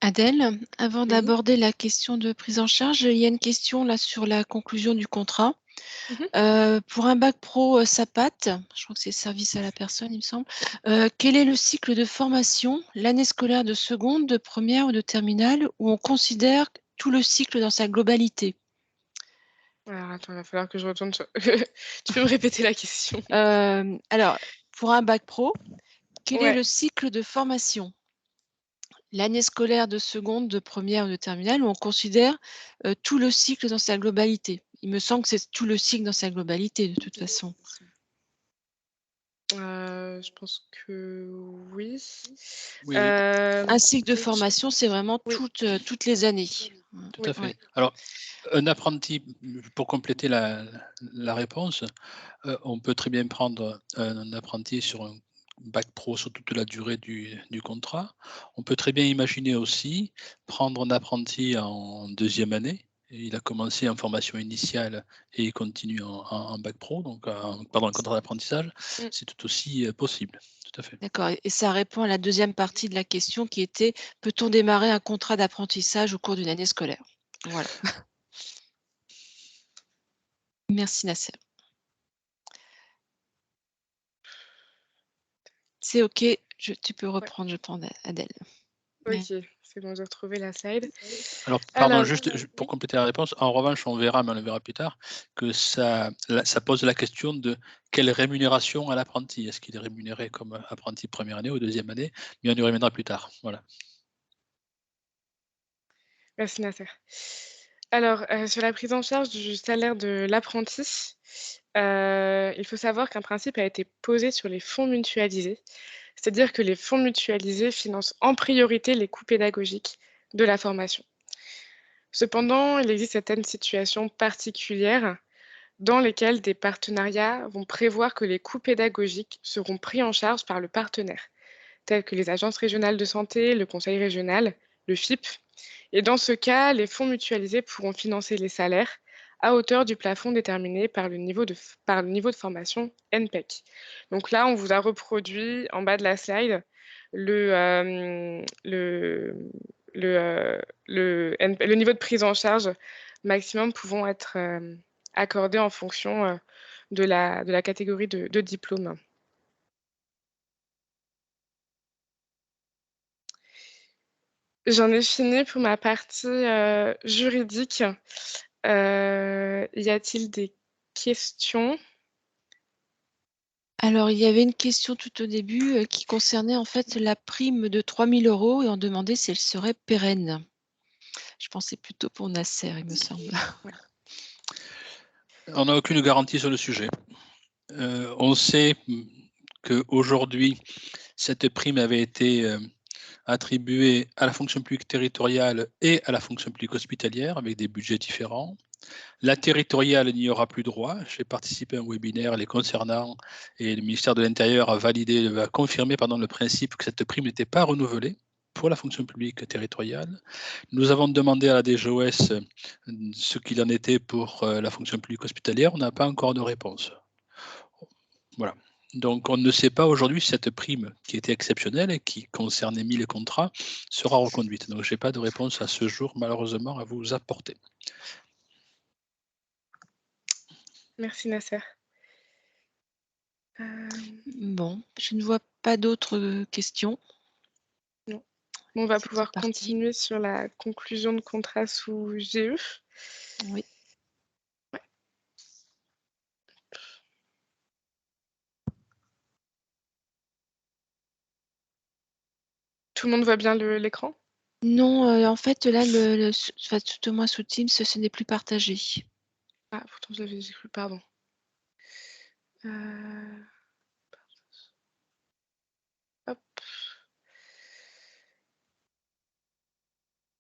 Adèle, avant Oui. d'aborder la question de prise en charge, il y a une question là sur la conclusion du contrat. Pour un bac pro SAPAT, je crois que c'est service à la personne, il me semble, quel est le cycle de formation, l'année scolaire de seconde, de première ou de terminale, où on considère tout le cycle dans sa globalité? Alors attends, il va falloir que je retourne sur... Tu peux me répéter la question? Alors, pour un bac pro, quel est Ouais. le cycle de formation? L'année scolaire de seconde, de première ou de terminale, où on considère tout le cycle dans sa globalité. Il me semble que c'est tout le cycle dans sa globalité, de toute façon. Je pense que oui. Oui, oui. Un cycle de oui, formation, c'est vraiment oui. toutes les années. Tout à fait. Ouais. Alors, un apprenti, pour compléter la réponse, on peut très bien prendre un apprenti sur un bac pro sur toute la durée du contrat. On peut très bien imaginer aussi prendre un apprenti en 2e année. Et il a commencé en formation initiale et il continue en bac pro, donc un contrat d'apprentissage. C'est tout aussi possible. Tout à fait. D'accord. Et ça répond à la deuxième partie de la question qui était: peut-on démarrer un contrat d'apprentissage au cours d'une année scolaire? Voilà. Merci Nasser. C'est OK, tu peux reprendre, je pense, Adèle. OK, c'est c'est bon, j'ai retrouvé la slide. Alors, pardon, Alors, juste pour compléter la réponse, en revanche, on verra, mais on le verra plus tard, que ça pose la question de quelle rémunération à l'apprenti. Est-ce qu'il est rémunéré comme apprenti première année ou deuxième année? Mais on y reviendra plus tard. Voilà. merci Nasser. Alors, sur la prise en charge du salaire de l'apprenti, il faut savoir qu'un principe a été posé sur les fonds mutualisés. C'est-à-dire que les fonds mutualisés financent en priorité les coûts pédagogiques de la formation. Cependant, il existe certaines situations particulières dans lesquelles des partenariats vont prévoir que les coûts pédagogiques seront pris en charge par le partenaire, tels que les agences régionales de santé, le conseil régional, le FIP. Et dans ce cas, les fonds mutualisés pourront financer les salaires à hauteur du plafond déterminé par le niveau de formation NPEC. Donc là, on vous a reproduit en bas de la slide le niveau de prise en charge maximum pouvant être accordé en fonction de la catégorie de diplôme. J'en ai fini pour ma partie juridique. Y a-t-il des questions? Alors, il y avait une question tout au début qui concernait en fait la prime de 3 000 € et on demandait si elle serait pérenne. Je pensais plutôt pour Nasser, il me semble. On n'a aucune garantie sur le sujet. On sait qu'aujourd'hui, cette prime avait été attribuée à la fonction publique territoriale et à la fonction publique hospitalière avec des budgets différents. La territoriale n'y aura plus droit. J'ai participé à un webinaire les concernant et le ministère de l'Intérieur a confirmé le principe que cette prime n'était pas renouvelée pour la fonction publique territoriale. Nous avons demandé à la DGOS ce qu'il en était pour la fonction publique hospitalière. On n'a pas encore de réponse. Voilà. Donc, on ne sait pas aujourd'hui si cette prime, qui était exceptionnelle et qui concernait 1000 contrats, sera reconduite. Donc, je n'ai pas de réponse à ce jour, malheureusement, à vous apporter. Merci Nasser. Bon, je ne vois pas d'autres questions. Non. On va pouvoir continuer sur la conclusion de contrat sous GE. Oui. Ouais. Tout le monde voit bien l'écran? Non, en fait, là, tout au moins sous Teams, ce n'est plus partagé. Ah, pourtant, j'ai cru, pardon. Hop.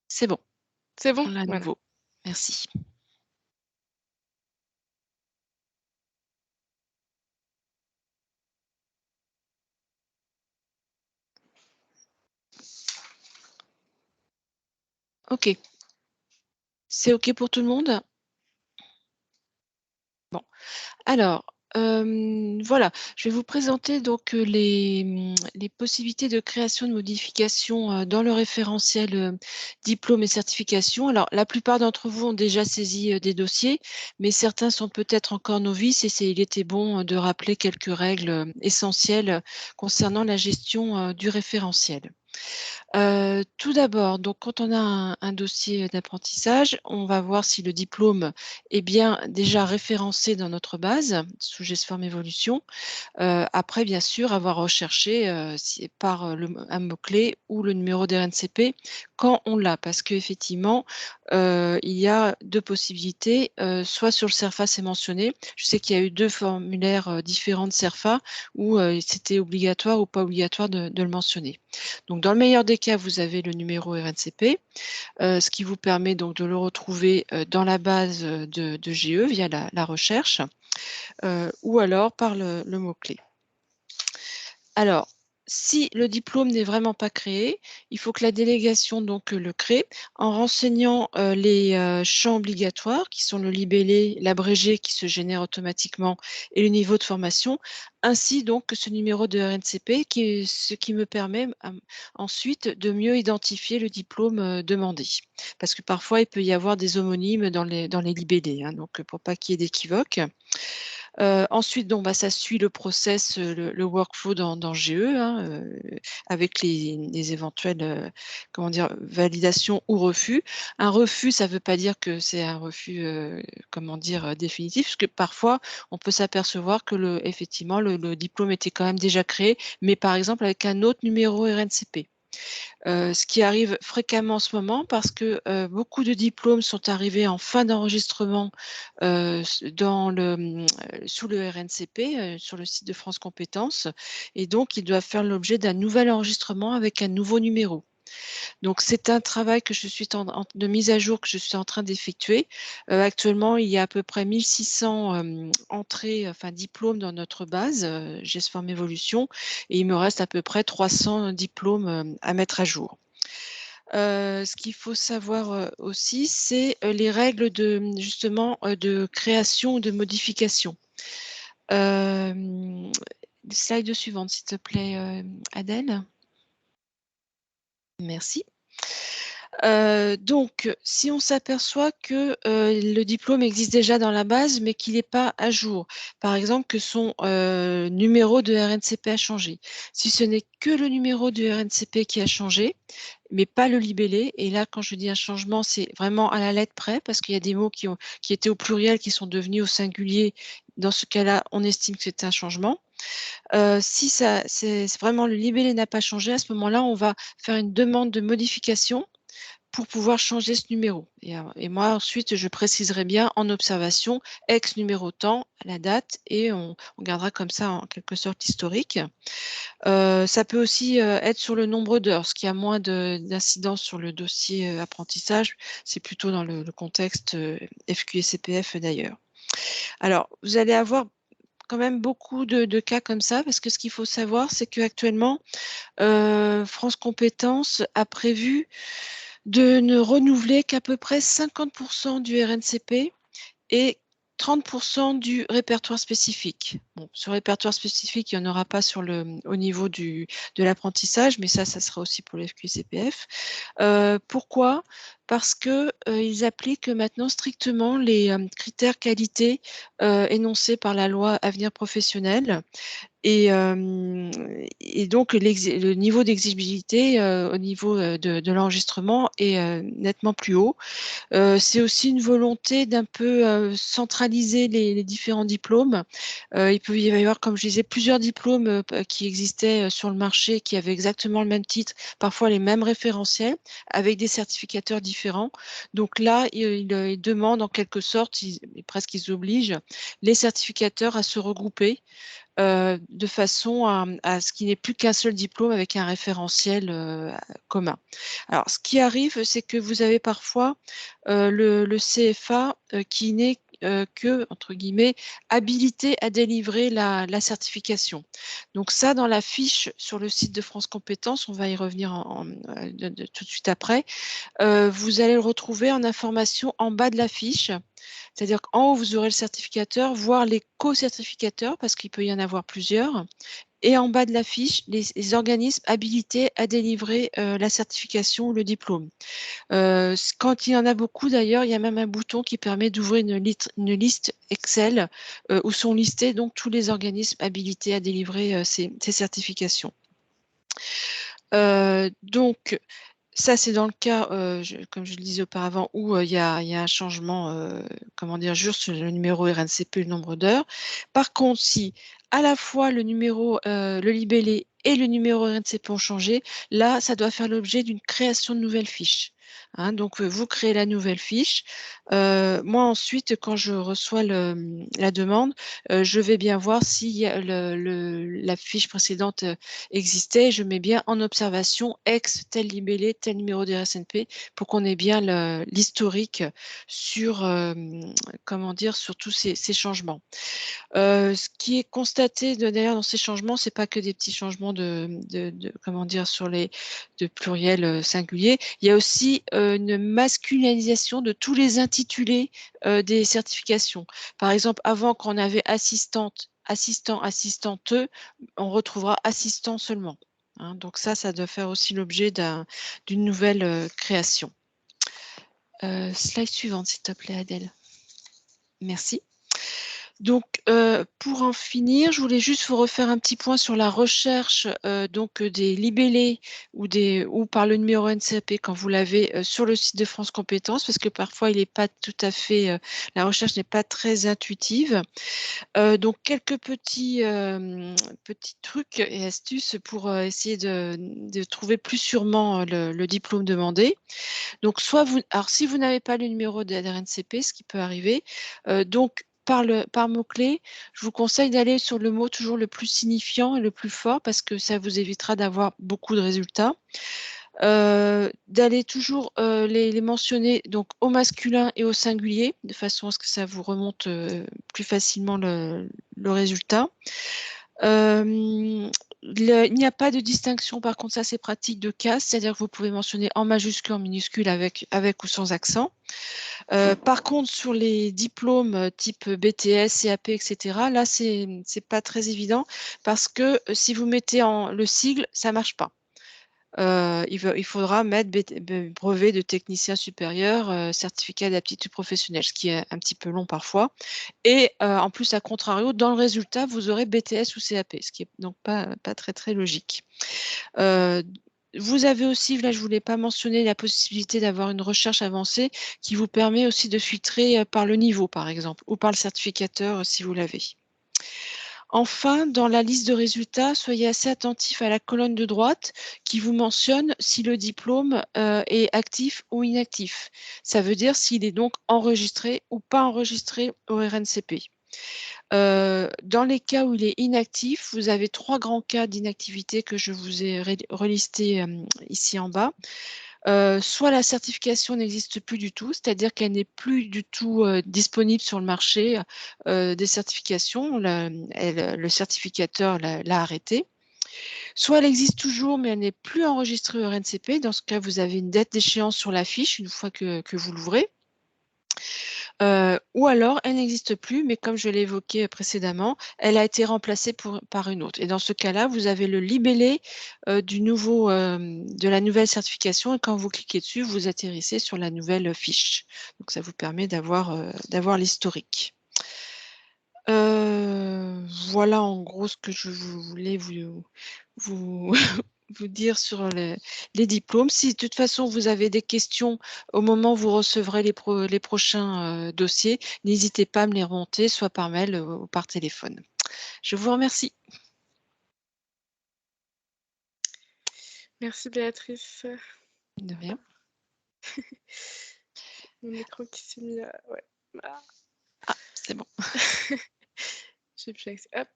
C'est bon. C'est bon? On l'a à Voilà. nouveau. Merci. OK. C'est OK pour tout le monde? Bon. Alors, voilà, je vais vous présenter donc les possibilités de création de modifications dans le référentiel diplôme et certification. Alors, la plupart d'entre vous ont déjà saisi des dossiers, mais certains sont peut-être encore novices et il était bon de rappeler quelques règles essentielles concernant la gestion du référentiel. Tout d'abord, donc quand on a un dossier d'apprentissage, on va voir si le diplôme est bien déjà référencé dans notre base sous GESForm Évolution. Après, bien sûr, avoir recherché par un mot-clé ou le numéro d'RNCP quand on l'a, parce qu'effectivement, il y a deux possibilités. Soit sur le CERFA, c'est mentionné. Je sais qu'il y a eu 2 formulaires différents de CERFA où c'était obligatoire ou pas obligatoire de le mentionner. Donc, dans le meilleur des cas, vous avez le numéro RNCP, ce qui vous permet donc de le retrouver dans la base de GE via la recherche, ou alors par le mot-clé. Alors, si le diplôme n'est vraiment pas créé, il faut que la délégation donc le crée en renseignant les champs obligatoires qui sont le libellé, l'abrégé qui se génère automatiquement et le niveau de formation, ainsi donc que ce numéro de RNCP ce qui me permet ensuite de mieux identifier le diplôme demandé. Parce que parfois il peut y avoir des homonymes dans les libellés, hein, donc pour pas qu'il y ait d'équivoque. Ensuite, donc, ça suit le process, le workflow dans GE, hein, avec les éventuelles comment dire, validations ou refus. Un refus, ça ne veut pas dire que c'est un refus comment dire, définitif, parce que parfois on peut s'apercevoir que effectivement le diplôme était quand même déjà créé, mais par exemple avec un autre numéro RNCP. Ce qui arrive fréquemment en ce moment parce que beaucoup de diplômes sont arrivés en fin d'enregistrement sous le RNCP, sur le site de France Compétences, et donc ils doivent faire l'objet d'un nouvel enregistrement avec un nouveau numéro. Donc c'est un travail que je suis de mise à jour que je suis en train d'effectuer. Actuellement, il y a à peu près 1600 entrées, enfin diplômes dans notre base GESForm Evolution, et il me reste à peu près 300 diplômes à mettre à jour. Ce qu'il faut savoir aussi, c'est les règles justement de création ou de modification. Slide suivante, s'il te plaît, Adèle. Merci. Donc, si on s'aperçoit que le diplôme existe déjà dans la base, mais qu'il n'est pas à jour, par exemple que son numéro de RNCP a changé. Si ce n'est que le numéro de RNCP qui a changé, mais pas le libellé, et là, quand je dis un changement, c'est vraiment à la lettre près, parce qu'il y a des mots qui étaient au pluriel, qui sont devenus au singulier. Dans ce cas-là, on estime que c'est un changement. Si c'est vraiment le libellé n'a pas changé, à ce moment-là, on va faire une demande de modification pour pouvoir changer ce numéro. Et moi, ensuite, je préciserai bien en observation, ex numéro temps, la date, et on gardera comme ça en quelque sorte l'historique. Ça peut aussi être sur le nombre d'heures, ce qui a moins d'incidence sur le dossier apprentissage. C'est plutôt dans le contexte FQSCPF d'ailleurs. Alors, vous allez avoir quand même beaucoup de cas comme ça, parce que ce qu'il faut savoir, c'est qu'actuellement, France Compétences a prévu de ne renouveler qu'à peu près 50% du RNCP et 30% du répertoire spécifique. Bon, sur le répertoire spécifique, il n'y en aura pas au niveau de l'apprentissage, mais ça sera aussi pour le FQCPF. Pourquoi? Parce qu'ils appliquent maintenant strictement les critères qualité énoncés par la loi Avenir Professionnel. Et donc le niveau d'exigibilité au niveau de l'enregistrement est nettement plus haut. C'est aussi une volonté d'un peu centraliser les différents diplômes. Il peut y avoir, comme je disais, plusieurs diplômes qui existaient sur le marché, qui avaient exactement le même titre, parfois les mêmes référentiels, avec des certificateurs différents. Donc là, ils demandent en quelque sorte, presque ils obligent les certificateurs à se regrouper de façon à ce qu'il n'y ait plus qu'un seul diplôme avec un référentiel commun. Alors, ce qui arrive, c'est que vous avez parfois le CFA qui n'est que, entre guillemets, habilité à délivrer la certification. Donc ça, dans la fiche sur le site de France Compétences, on va y revenir tout de suite après, vous allez le retrouver en information en bas de la fiche. C'est-à-dire qu'en haut, vous aurez le certificateur, voire les co-certificateurs, parce qu'il peut y en avoir plusieurs. Et en bas de la fiche, les organismes habilités à délivrer la certification ou le diplôme. Quand il y en a beaucoup, d'ailleurs, il y a même un bouton qui permet d'ouvrir une liste Excel où sont listés donc tous les organismes habilités à délivrer ces certifications. Donc, ça, c'est dans le cas, comme je le disais auparavant, où il y a un changement, comment dire, juste sur le numéro RNCP, le nombre d'heures. Par contre, si à la fois le numéro, le libellé et le numéro RNCP ont changé, là, ça doit faire l'objet d'une création de nouvelles fiches. Hein, donc, vous créez la nouvelle fiche. Moi, ensuite, quand je reçois la demande, je vais bien voir si la fiche précédente existait. Je mets bien en observation ex tel libellé, tel numéro de RSNP pour qu'on ait bien l'historique sur, comment dire, sur tous ces changements. Ce qui est constaté d'ailleurs dans ces changements, c'est pas que des petits changements comment dire, sur de pluriel singulier. Il y a aussi une masculinisation de tous les intitulés des certifications. Par exemple, avant, quand on avait assistante, assistant, assistante, on retrouvera assistant seulement. Hein, donc ça doit faire aussi l'objet d'une nouvelle création. Slide suivante, s'il te plaît, Adèle. Merci. Donc, pour en finir, je voulais juste vous refaire un petit point sur la recherche donc des libellés ou par le numéro NCAP quand vous l'avez sur le site de France Compétences, parce que parfois il n'est pas tout à fait, la recherche n'est pas très intuitive. Donc quelques petits trucs et astuces pour essayer de trouver plus sûrement le diplôme demandé. Donc alors si vous n'avez pas le numéro de la RNCP, ce qui peut arriver, donc par mot-clé, je vous conseille d'aller sur le mot toujours le plus signifiant et le plus fort parce que ça vous évitera d'avoir beaucoup de résultats. D'aller toujours les mentionner donc au masculin et au singulier de façon à ce que ça vous remonte plus facilement le résultat. Il n'y a pas de distinction, par contre, ça c'est pratique de case, c'est-à-dire que vous pouvez mentionner en majuscule, en minuscule, avec ou sans accent. Par contre, sur les diplômes type BTS, CAP, etc., là c'est pas très évident parce que si vous mettez le sigle, ça marche pas. Il faudra mettre brevet de technicien supérieur, certificat d'aptitude professionnelle, ce qui est un petit peu long parfois. Et en plus, à contrario, dans le résultat, vous aurez BTS ou CAP, ce qui est donc pas très, très logique. Vous avez aussi, là je ne voulais pas mentionner la possibilité d'avoir une recherche avancée qui vous permet aussi de filtrer par le niveau, par exemple, ou par le certificateur si vous l'avez. Enfin, dans la liste de résultats, soyez assez attentif à la colonne de droite qui vous mentionne si le diplôme est actif ou inactif. Ça veut dire s'il est donc enregistré ou pas enregistré au RNCP. Dans les cas où il est inactif, vous avez 3 grands cas d'inactivité que je vous ai relistés ici en bas. Soit la certification n'existe plus du tout, c'est-à-dire qu'elle n'est plus du tout disponible sur le marché des certifications, le certificateur l'a arrêtée. Soit elle existe toujours, mais elle n'est plus enregistrée au RNCP. Dans ce cas, vous avez une date d'échéance sur la fiche une fois que vous l'ouvrez. Ou alors, elle n'existe plus, mais comme je l'ai évoqué précédemment, elle a été remplacée par une autre. Et dans ce cas-là, vous avez le libellé de la nouvelle certification et quand vous cliquez dessus, vous atterrissez sur la nouvelle fiche. Donc, ça vous permet d'avoir l'historique. Voilà en gros ce que je voulais vous dire sur les diplômes. Si de toute façon vous avez des questions au moment où vous recevrez les prochains dossiers, n'hésitez pas à me les remonter, soit par mail ou par téléphone. Je vous remercie. Merci Béatrice. De rien. Mon écran qui s'est mis à... Ouais. Ah, c'est bon. J'ai plus accès. Hop,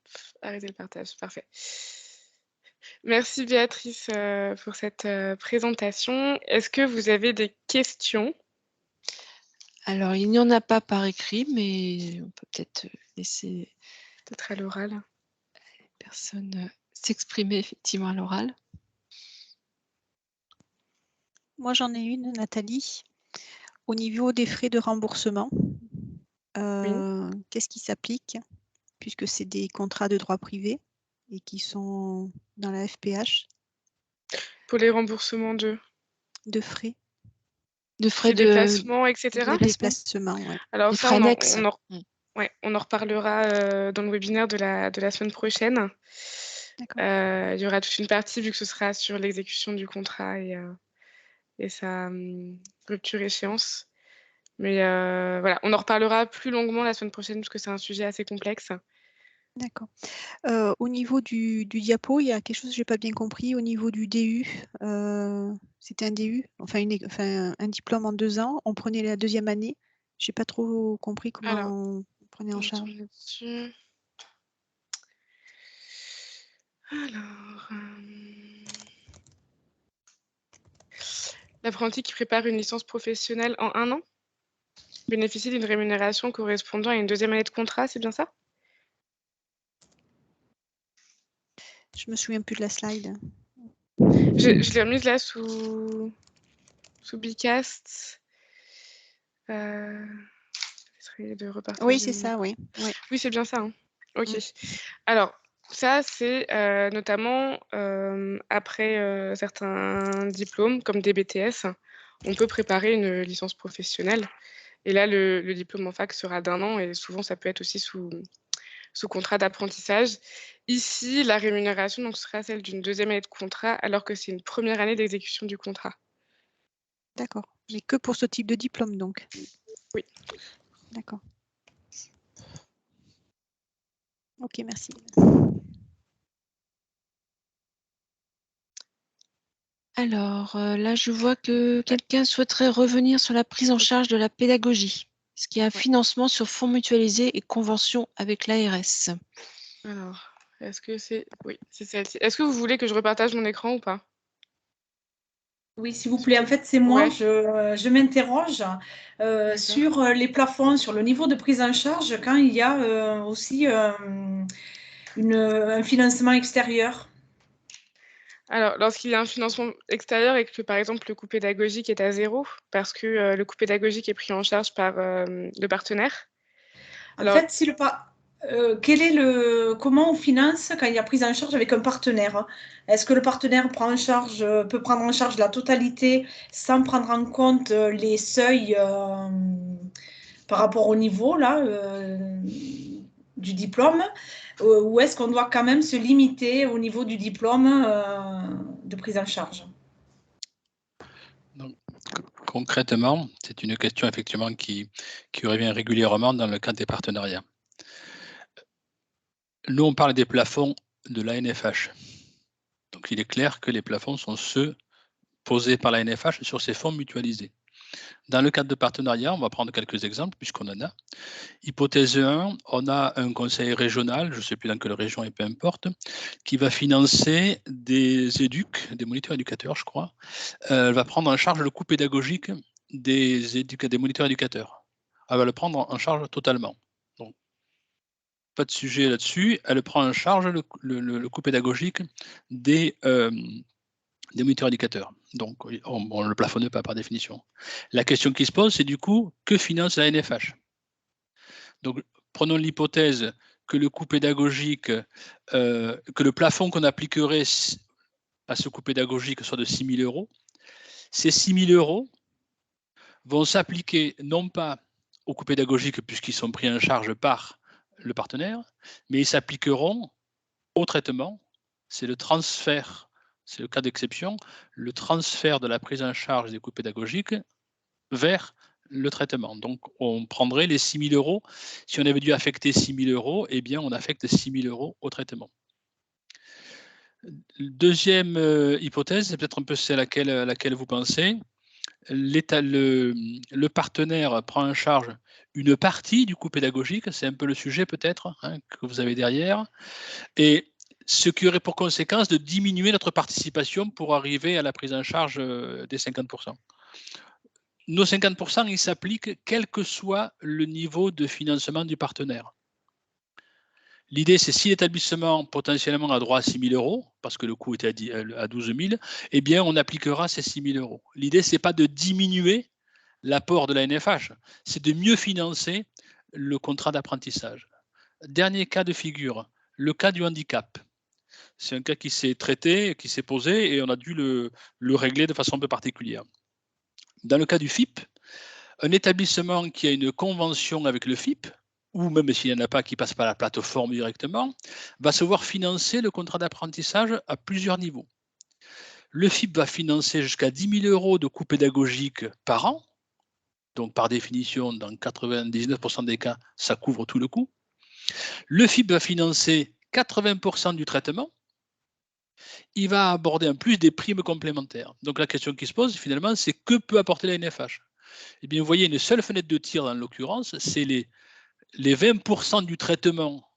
arrêtez le partage. Parfait. Merci Béatrice pour cette présentation. Est-ce que vous avez des questions? Alors, il n'y en a pas par écrit, mais on peut peut-être laisser peut-être à l'oral. Les personnes s'exprimer effectivement à l'oral. Moi, j'en ai une, Nathalie. Au niveau des frais de remboursement, qu'est-ce qui s'applique puisque c'est des contrats de droit privé et qui sont dans la FPH? Pour les remboursements de frais. De frais de déplacement, etc. De déplacement, ouais. Alors les ça, frais annexes. on en reparlera dans le webinaire de la semaine prochaine. Il y aura toute une partie vu que ce sera sur l'exécution du contrat et sa rupture échéance. Mais voilà, on en reparlera plus longuement la semaine prochaine parce que c'est un sujet assez complexe. D'accord. Au niveau du diapo, il y a quelque chose que je n'ai pas bien compris. Au niveau du DU, c'était un DU, enfin un diplôme en 2 ans. On prenait la 2e année. Je n'ai pas trop compris comment on prenait en charge. Alors, l'apprenti qui prépare une licence professionnelle en 1 an bénéficie d'une rémunération correspondant à une 2e année de contrat, c'est bien ça? Je me souviens plus de la slide. Je l'ai remise là sous Bicast. De repartager. Oui, c'est ça, oui. Oui, c'est bien ça. Hein. Ok. Alors, ça, c'est notamment après certains diplômes, comme des BTS, on peut préparer une licence professionnelle. Et là, le diplôme en fac sera d'1 an et souvent, ça peut être aussi sous contrat d'apprentissage. Ici, la rémunération donc sera celle d'une 2e année de contrat alors que c'est une 1re année d'exécution du contrat. D'accord. Mais que pour ce type de diplôme donc? Oui. D'accord. OK, merci. Alors, là, je vois que quelqu'un souhaiterait revenir sur la prise en charge de la pédagogie. Est-ce qu'il y a un Ouais. financement sur fonds mutualisés et convention avec l'ARS? Alors, est-ce que c'est oui, c'est celle-ci. Est-ce que vous voulez que je repartage mon écran ou pas? Oui, s'il vous plaît. En fait, c'est moi. Ouais. Je m'interroge D'accord. sur les plafonds, sur le niveau de prise en charge quand il y a aussi un financement extérieur. Alors, lorsqu'il y a un financement extérieur et que, par exemple, le coût pédagogique est à 0 parce que, le coût pédagogique est pris en charge par, le partenaire. En Alors fait, comment on finance quand il y a prise en charge avec un partenaire? Est-ce que le partenaire peut prendre en charge la totalité sans prendre en compte les seuils par rapport au niveau là, du diplôme? Ou est-ce qu'on doit quand même se limiter au niveau du diplôme de prise en charge? Donc, concrètement, c'est une question effectivement qui revient régulièrement dans le cadre des partenariats. Nous, on parle des plafonds de l'ANFH. Donc, il est clair que les plafonds sont ceux posés par l'ANFH sur ces fonds mutualisés. Dans le cadre de partenariat, on va prendre quelques exemples puisqu'on en a. Hypothèse 1, on a un conseil régional, je ne sais plus dans quelle région et peu importe, qui va financer des éducs, des moniteurs éducateurs, je crois. Elle va prendre en charge le coût pédagogique des moniteurs éducateurs. Elle va le prendre en charge totalement. Donc, pas de sujet là-dessus. Elle prend en charge le coût pédagogique des moniteurs éducateurs. Donc, on ne le plafonne pas par définition. La question qui se pose, c'est du coup, que finance la NFH? Donc, prenons l'hypothèse que le coût pédagogique, que le plafond qu'on appliquerait à ce coût pédagogique soit de 6 000 €. Ces 6 000 € vont s'appliquer non pas au coût pédagogique puisqu'ils sont pris en charge par le partenaire, mais ils s'appliqueront au traitement. C'est le transfert, c'est le cas d'exception, le transfert de la prise en charge des coûts pédagogiques vers le traitement. Donc, on prendrait les 6 000 €. Si on avait dû affecter 6 000 €, eh bien, on affecte 6 000 € au traitement. Deuxième hypothèse, c'est peut-être un peu celle à laquelle vous pensez. Le partenaire prend en charge une partie du coût pédagogique, c'est un peu le sujet peut-être que vous avez derrière, et ce qui aurait pour conséquence de diminuer notre participation pour arriver à la prise en charge des 50%. Nos 50%, ils s'appliquent quel que soit le niveau de financement du partenaire. L'idée, c'est si l'établissement potentiellement a droit à 6 000 €, parce que le coût était à 12 000, eh bien, on appliquera ces 6 000 €. L'idée, ce n'est pas de diminuer l'apport de la NFH, c'est de mieux financer le contrat d'apprentissage. Dernier cas de figure, le cas du handicap. C'est un cas qui s'est traité, qui s'est posé, et on a dû le régler de façon un peu particulière. Dans le cas du FIP, un établissement qui a une convention avec le FIP, ou même s'il n'y en a pas qui passe par la plateforme directement, va se voir financer le contrat d'apprentissage à plusieurs niveaux. Le FIP va financer jusqu'à 10 000 € de coûts pédagogiques par an. Donc, par définition, dans 99% des cas, ça couvre tout le coût. Le FIP va financer 80% du traitement. Il va aborder en plus des primes complémentaires. Donc, la question qui se pose, finalement, c'est que peut apporter la NFH? Eh bien, vous voyez une seule fenêtre de tir dans l'occurrence, c'est les 20% du traitement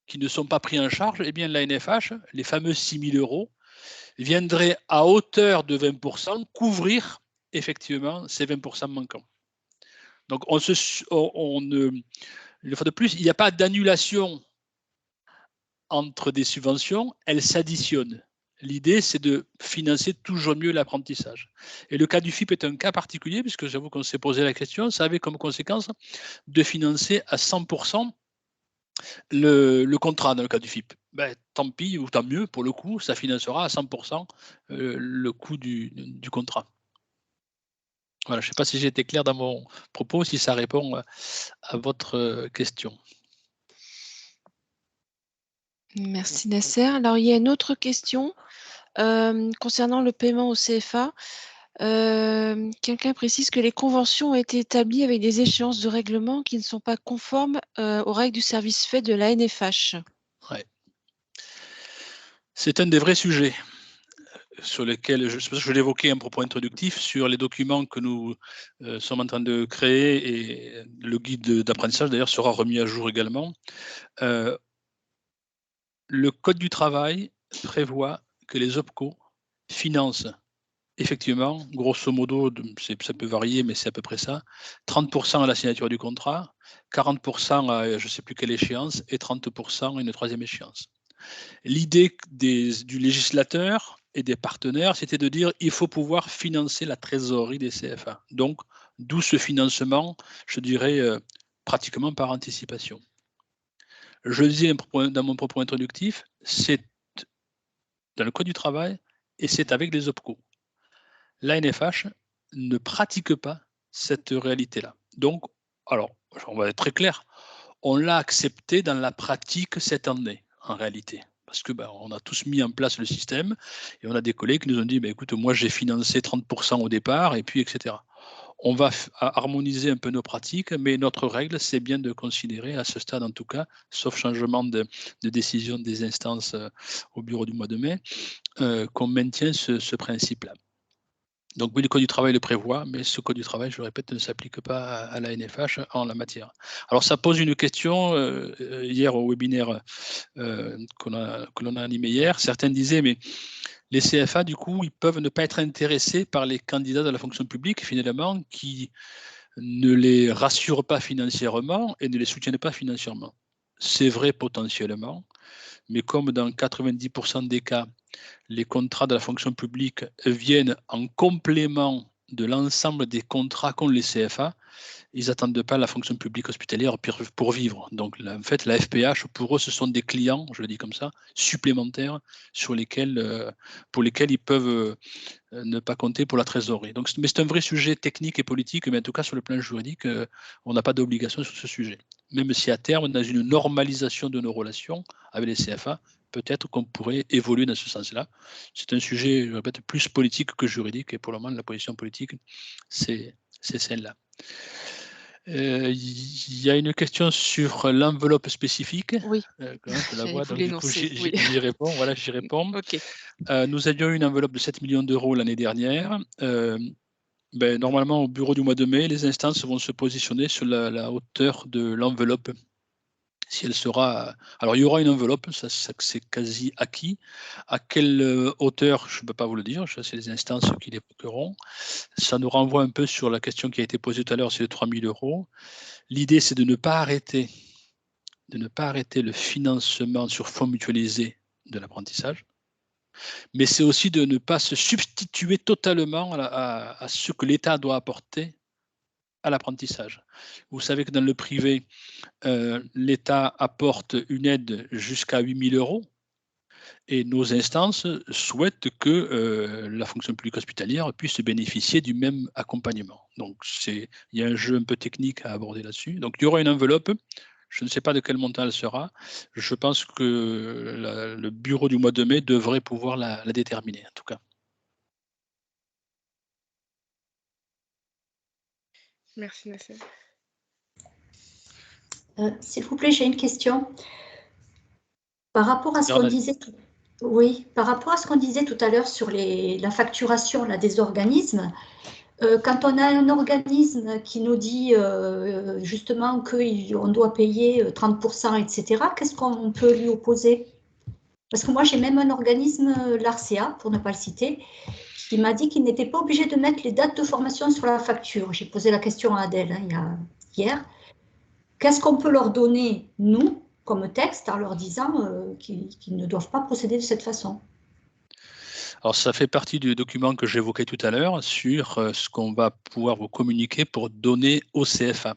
qui ne sont pas pris en charge. Eh bien, la NFH, les fameux 6 000 €, viendrait à hauteur de 20% couvrir effectivement ces 20% manquants. Donc, une fois de plus, il n'y a pas d'annulation entre des subventions, elles s'additionnent. L'idée, c'est de financer toujours mieux l'apprentissage. Et le cas du FIP est un cas particulier, puisque j'avoue qu'on s'est posé la question, ça avait comme conséquence de financer à 100% le contrat dans le cas du FIP. Ben, tant pis ou tant mieux, pour le coup, ça financera à 100% le coût du contrat. Voilà, je ne sais pas si j'ai été clair dans mon propos, si ça répond à votre question. Merci Nasser. Alors, il y a une autre question concernant le paiement au CFA. Quelqu'un précise que les conventions ont été établies avec des échéances de règlement qui ne sont pas conformes aux règles du service fait de la NFH. Ouais. C'est un des vrais sujets sur lesquels je l'évoquais un propos introductif sur les documents que nous sommes en train de créer, et le guide d'apprentissage d'ailleurs sera remis à jour également. Le Code du travail prévoit que les OPCO financent effectivement, grosso modo, ça peut varier, mais c'est à peu près ça, 30% à la signature du contrat, 40% à je ne sais plus quelle échéance, et 30% à une troisième échéance. L'idée du législateur et des partenaires, c'était de dire il faut pouvoir financer la trésorerie des CFA. Donc, d'où ce financement, je dirais, pratiquement par anticipation. Je le disais dans mon propos introductif, c'est dans le Code du travail et c'est avec les OPCO. La NFH ne pratique pas cette réalité-là. Donc, alors, on va être très clair, on l'a accepté dans la pratique cette année, en réalité. Parce que on a tous mis en place le système et on a des collègues qui nous ont dit écoute, moi j'ai financé 30% au départ, et puis etc. On va harmoniser un peu nos pratiques, mais notre règle, c'est bien de considérer, à ce stade en tout cas, sauf changement de décision des instances au bureau du mois de mai, qu'on maintient ce principe-là. Donc oui, le Code du travail le prévoit, mais ce Code du travail, je le répète, ne s'applique pas à la NFH en la matière. Alors ça pose une question, hier au webinaire que l'on a animé hier, certains disaient, mais les CFA, du coup, ils peuvent ne pas être intéressés par les candidats de la fonction publique, finalement, qui ne les rassurent pas financièrement et ne les soutiennent pas financièrement. C'est vrai potentiellement, mais comme dans 90% des cas, les contrats de la fonction publique viennent en complément de l'ensemble des contrats qu'ont les CFA, ils n'attendent pas la fonction publique hospitalière pour vivre. Donc, en fait, la FPH, pour eux, ce sont des clients, je le dis comme ça, supplémentaires pour lesquels ils peuvent ne pas compter pour la trésorerie. Donc, mais c'est un vrai sujet technique et politique, mais en tout cas, sur le plan juridique, on n'a pas d'obligation sur ce sujet. Même si à terme, dans une normalisation de nos relations avec les CFA, peut-être qu'on pourrait évoluer dans ce sens-là. C'est un sujet, je répète, plus politique que juridique, et pour le moment, la position politique, c'est celle-là. Il y a une question sur l'enveloppe spécifique. Oui, Je la vois, donc du coup, oui. j'y réponds. Voilà, j'y réponds. Ok. Nous avions une enveloppe de 7 millions d'euros l'année dernière. Normalement, au bureau du mois de mai, les instances vont se positionner sur la hauteur de l'enveloppe. Si elle sera. Alors, il y aura une enveloppe, ça c'est quasi acquis. À quelle hauteur, je ne peux pas vous le dire, c'est les instances qui l'évoqueront. Ça nous renvoie un peu sur la question qui a été posée tout à l'heure, c'est les 3 000 euros. L'idée, c'est de ne pas arrêter le financement sur fonds mutualisés de l'apprentissage, mais c'est aussi de ne pas se substituer totalement à ce que l'État doit apporter à l'apprentissage. Vous savez que dans le privé, l'État apporte une aide jusqu'à 8 000 euros, et nos instances souhaitent que la fonction publique hospitalière puisse bénéficier du même accompagnement. Donc, il y a un jeu un peu technique à aborder là-dessus. Donc, il y aura une enveloppe. Je ne sais pas de quel montant elle sera. Je pense que le bureau du mois de mai devrait pouvoir la déterminer, en tout cas. Merci, Nasser. S'il vous plaît, j'ai une question. Par rapport à ce qu'on disait tout à l'heure sur la facturation là, des organismes, quand on a un organisme qui nous dit justement qu'on doit payer 30%, etc., qu'est-ce qu'on peut lui opposer? Parce que moi, j'ai même un organisme, l'ARCEA, pour ne pas le citer, qui m'a dit qu'il n'était pas obligé de mettre les dates de formation sur la facture. J'ai posé la question à Adèle hier. Qu'est-ce qu'on peut leur donner, nous, comme texte, en leur disant qu'ils ne doivent pas procéder de cette façon? Alors, ça fait partie du document que j'évoquais tout à l'heure sur ce qu'on va pouvoir vous communiquer pour donner au CFA.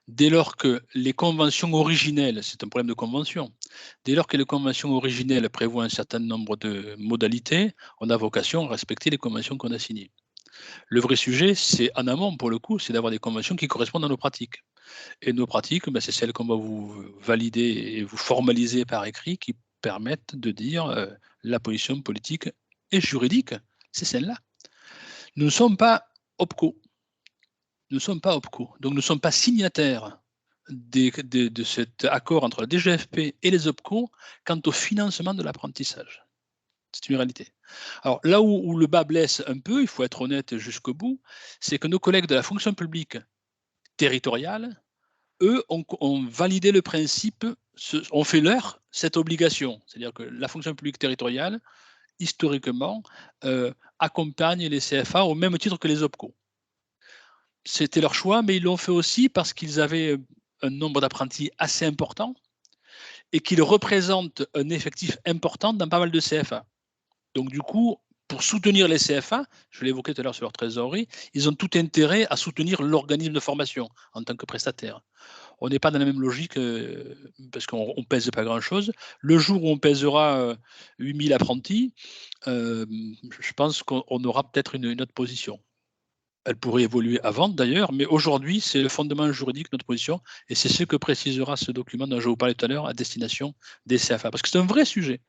Dès lors que les conventions originelles, c'est un problème de convention, dès lors que les conventions originelles prévoient un certain nombre de modalités, on a vocation à respecter les conventions qu'on a signées. Le vrai sujet, c'est en amont, pour le coup, c'est d'avoir des conventions qui correspondent à nos pratiques. Et nos pratiques, c'est celles qu'on va vous valider et vous formaliser par écrit qui permettent de dire la position politique et juridique, c'est celle-là. Nous ne sommes pas OPCO. Nous ne sommes pas OPCO. Donc nous ne sommes pas signataires de cet accord entre la DGFP et les OPCO quant au financement de l'apprentissage. C'est une réalité. Alors là où le bas blesse un peu, il faut être honnête jusqu'au bout, c'est que nos collègues de la fonction publique territoriale, eux, ont validé le principe, ont fait leur cette obligation. C'est-à-dire que la fonction publique territoriale, historiquement, accompagne les CFA au même titre que les OPCO. C'était leur choix, mais ils l'ont fait aussi parce qu'ils avaient un nombre d'apprentis assez important et qu'ils représentent un effectif important dans pas mal de CFA. Donc du coup, pour soutenir les CFA, je l'évoquais tout à l'heure sur leur trésorerie, ils ont tout intérêt à soutenir l'organisme de formation en tant que prestataire. On n'est pas dans la même logique parce qu'on ne pèse pas grand-chose. Le jour où on pèsera 8000 apprentis, je pense qu'on aura peut-être une autre position. Elle pourrait évoluer avant d'ailleurs, mais aujourd'hui, c'est le fondement juridique de notre position et c'est ce que précisera ce document dont je vous parlais tout à l'heure à destination des CFA. Parce que c'est un vrai sujet.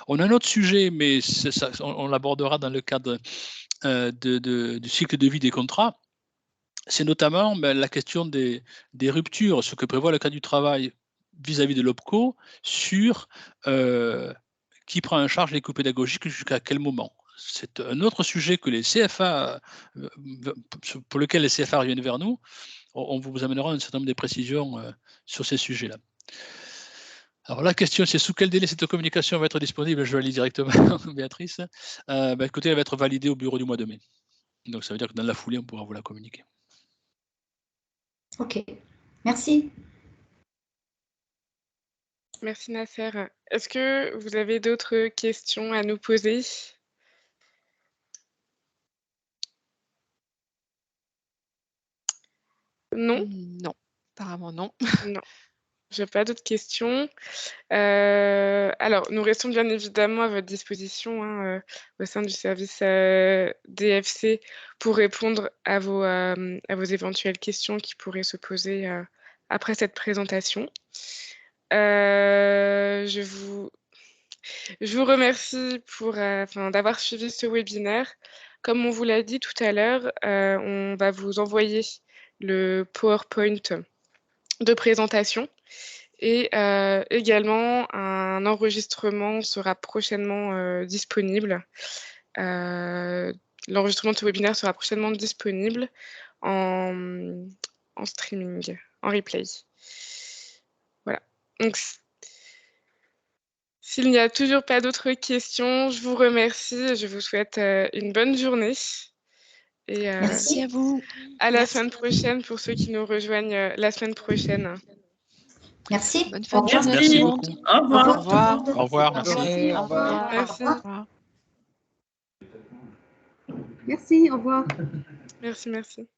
On a un autre sujet, mais ça, on l'abordera dans le cadre du cycle de vie des contrats. C'est notamment la question des ruptures, ce que prévoit le Code du travail vis-à-vis de l'OPCO sur qui prend en charge les coûts pédagogiques jusqu'à quel moment. C'est un autre sujet que les CFA, pour lequel les CFA reviennent vers nous. On vous amènera un certain nombre de précisions sur ces sujets-là. Alors la question, c'est sous quel délai cette communication va être disponible? Je vais aller directement, Béatrice. Écoutez, elle va être validée au bureau du mois de mai. Donc ça veut dire que dans la foulée, on pourra vous la communiquer. Ok, merci. Merci Nasser. Est-ce que vous avez d'autres questions à nous poser? Non? Non, apparemment non. Non, je n'ai pas d'autres questions. Alors, nous restons bien évidemment à votre disposition au sein du service DFC pour répondre à vos éventuelles questions qui pourraient se poser après cette présentation. Je vous remercie d'avoir suivi ce webinaire. Comme on vous l'a dit tout à l'heure, on va vous envoyer le PowerPoint de présentation et également un enregistrement sera prochainement disponible. L'enregistrement de ce webinaire sera prochainement disponible en streaming, en replay. Voilà. Donc, s'il n'y a toujours pas d'autres questions, je vous remercie et je vous souhaite une bonne journée. Et Merci à vous. à la semaine prochaine pour ceux qui nous rejoignent la semaine prochaine. Merci. Bonne fin de journée. Merci beaucoup. Au revoir. Au revoir. Au revoir, merci. Au revoir. Merci. Au revoir. Merci, au revoir. Merci.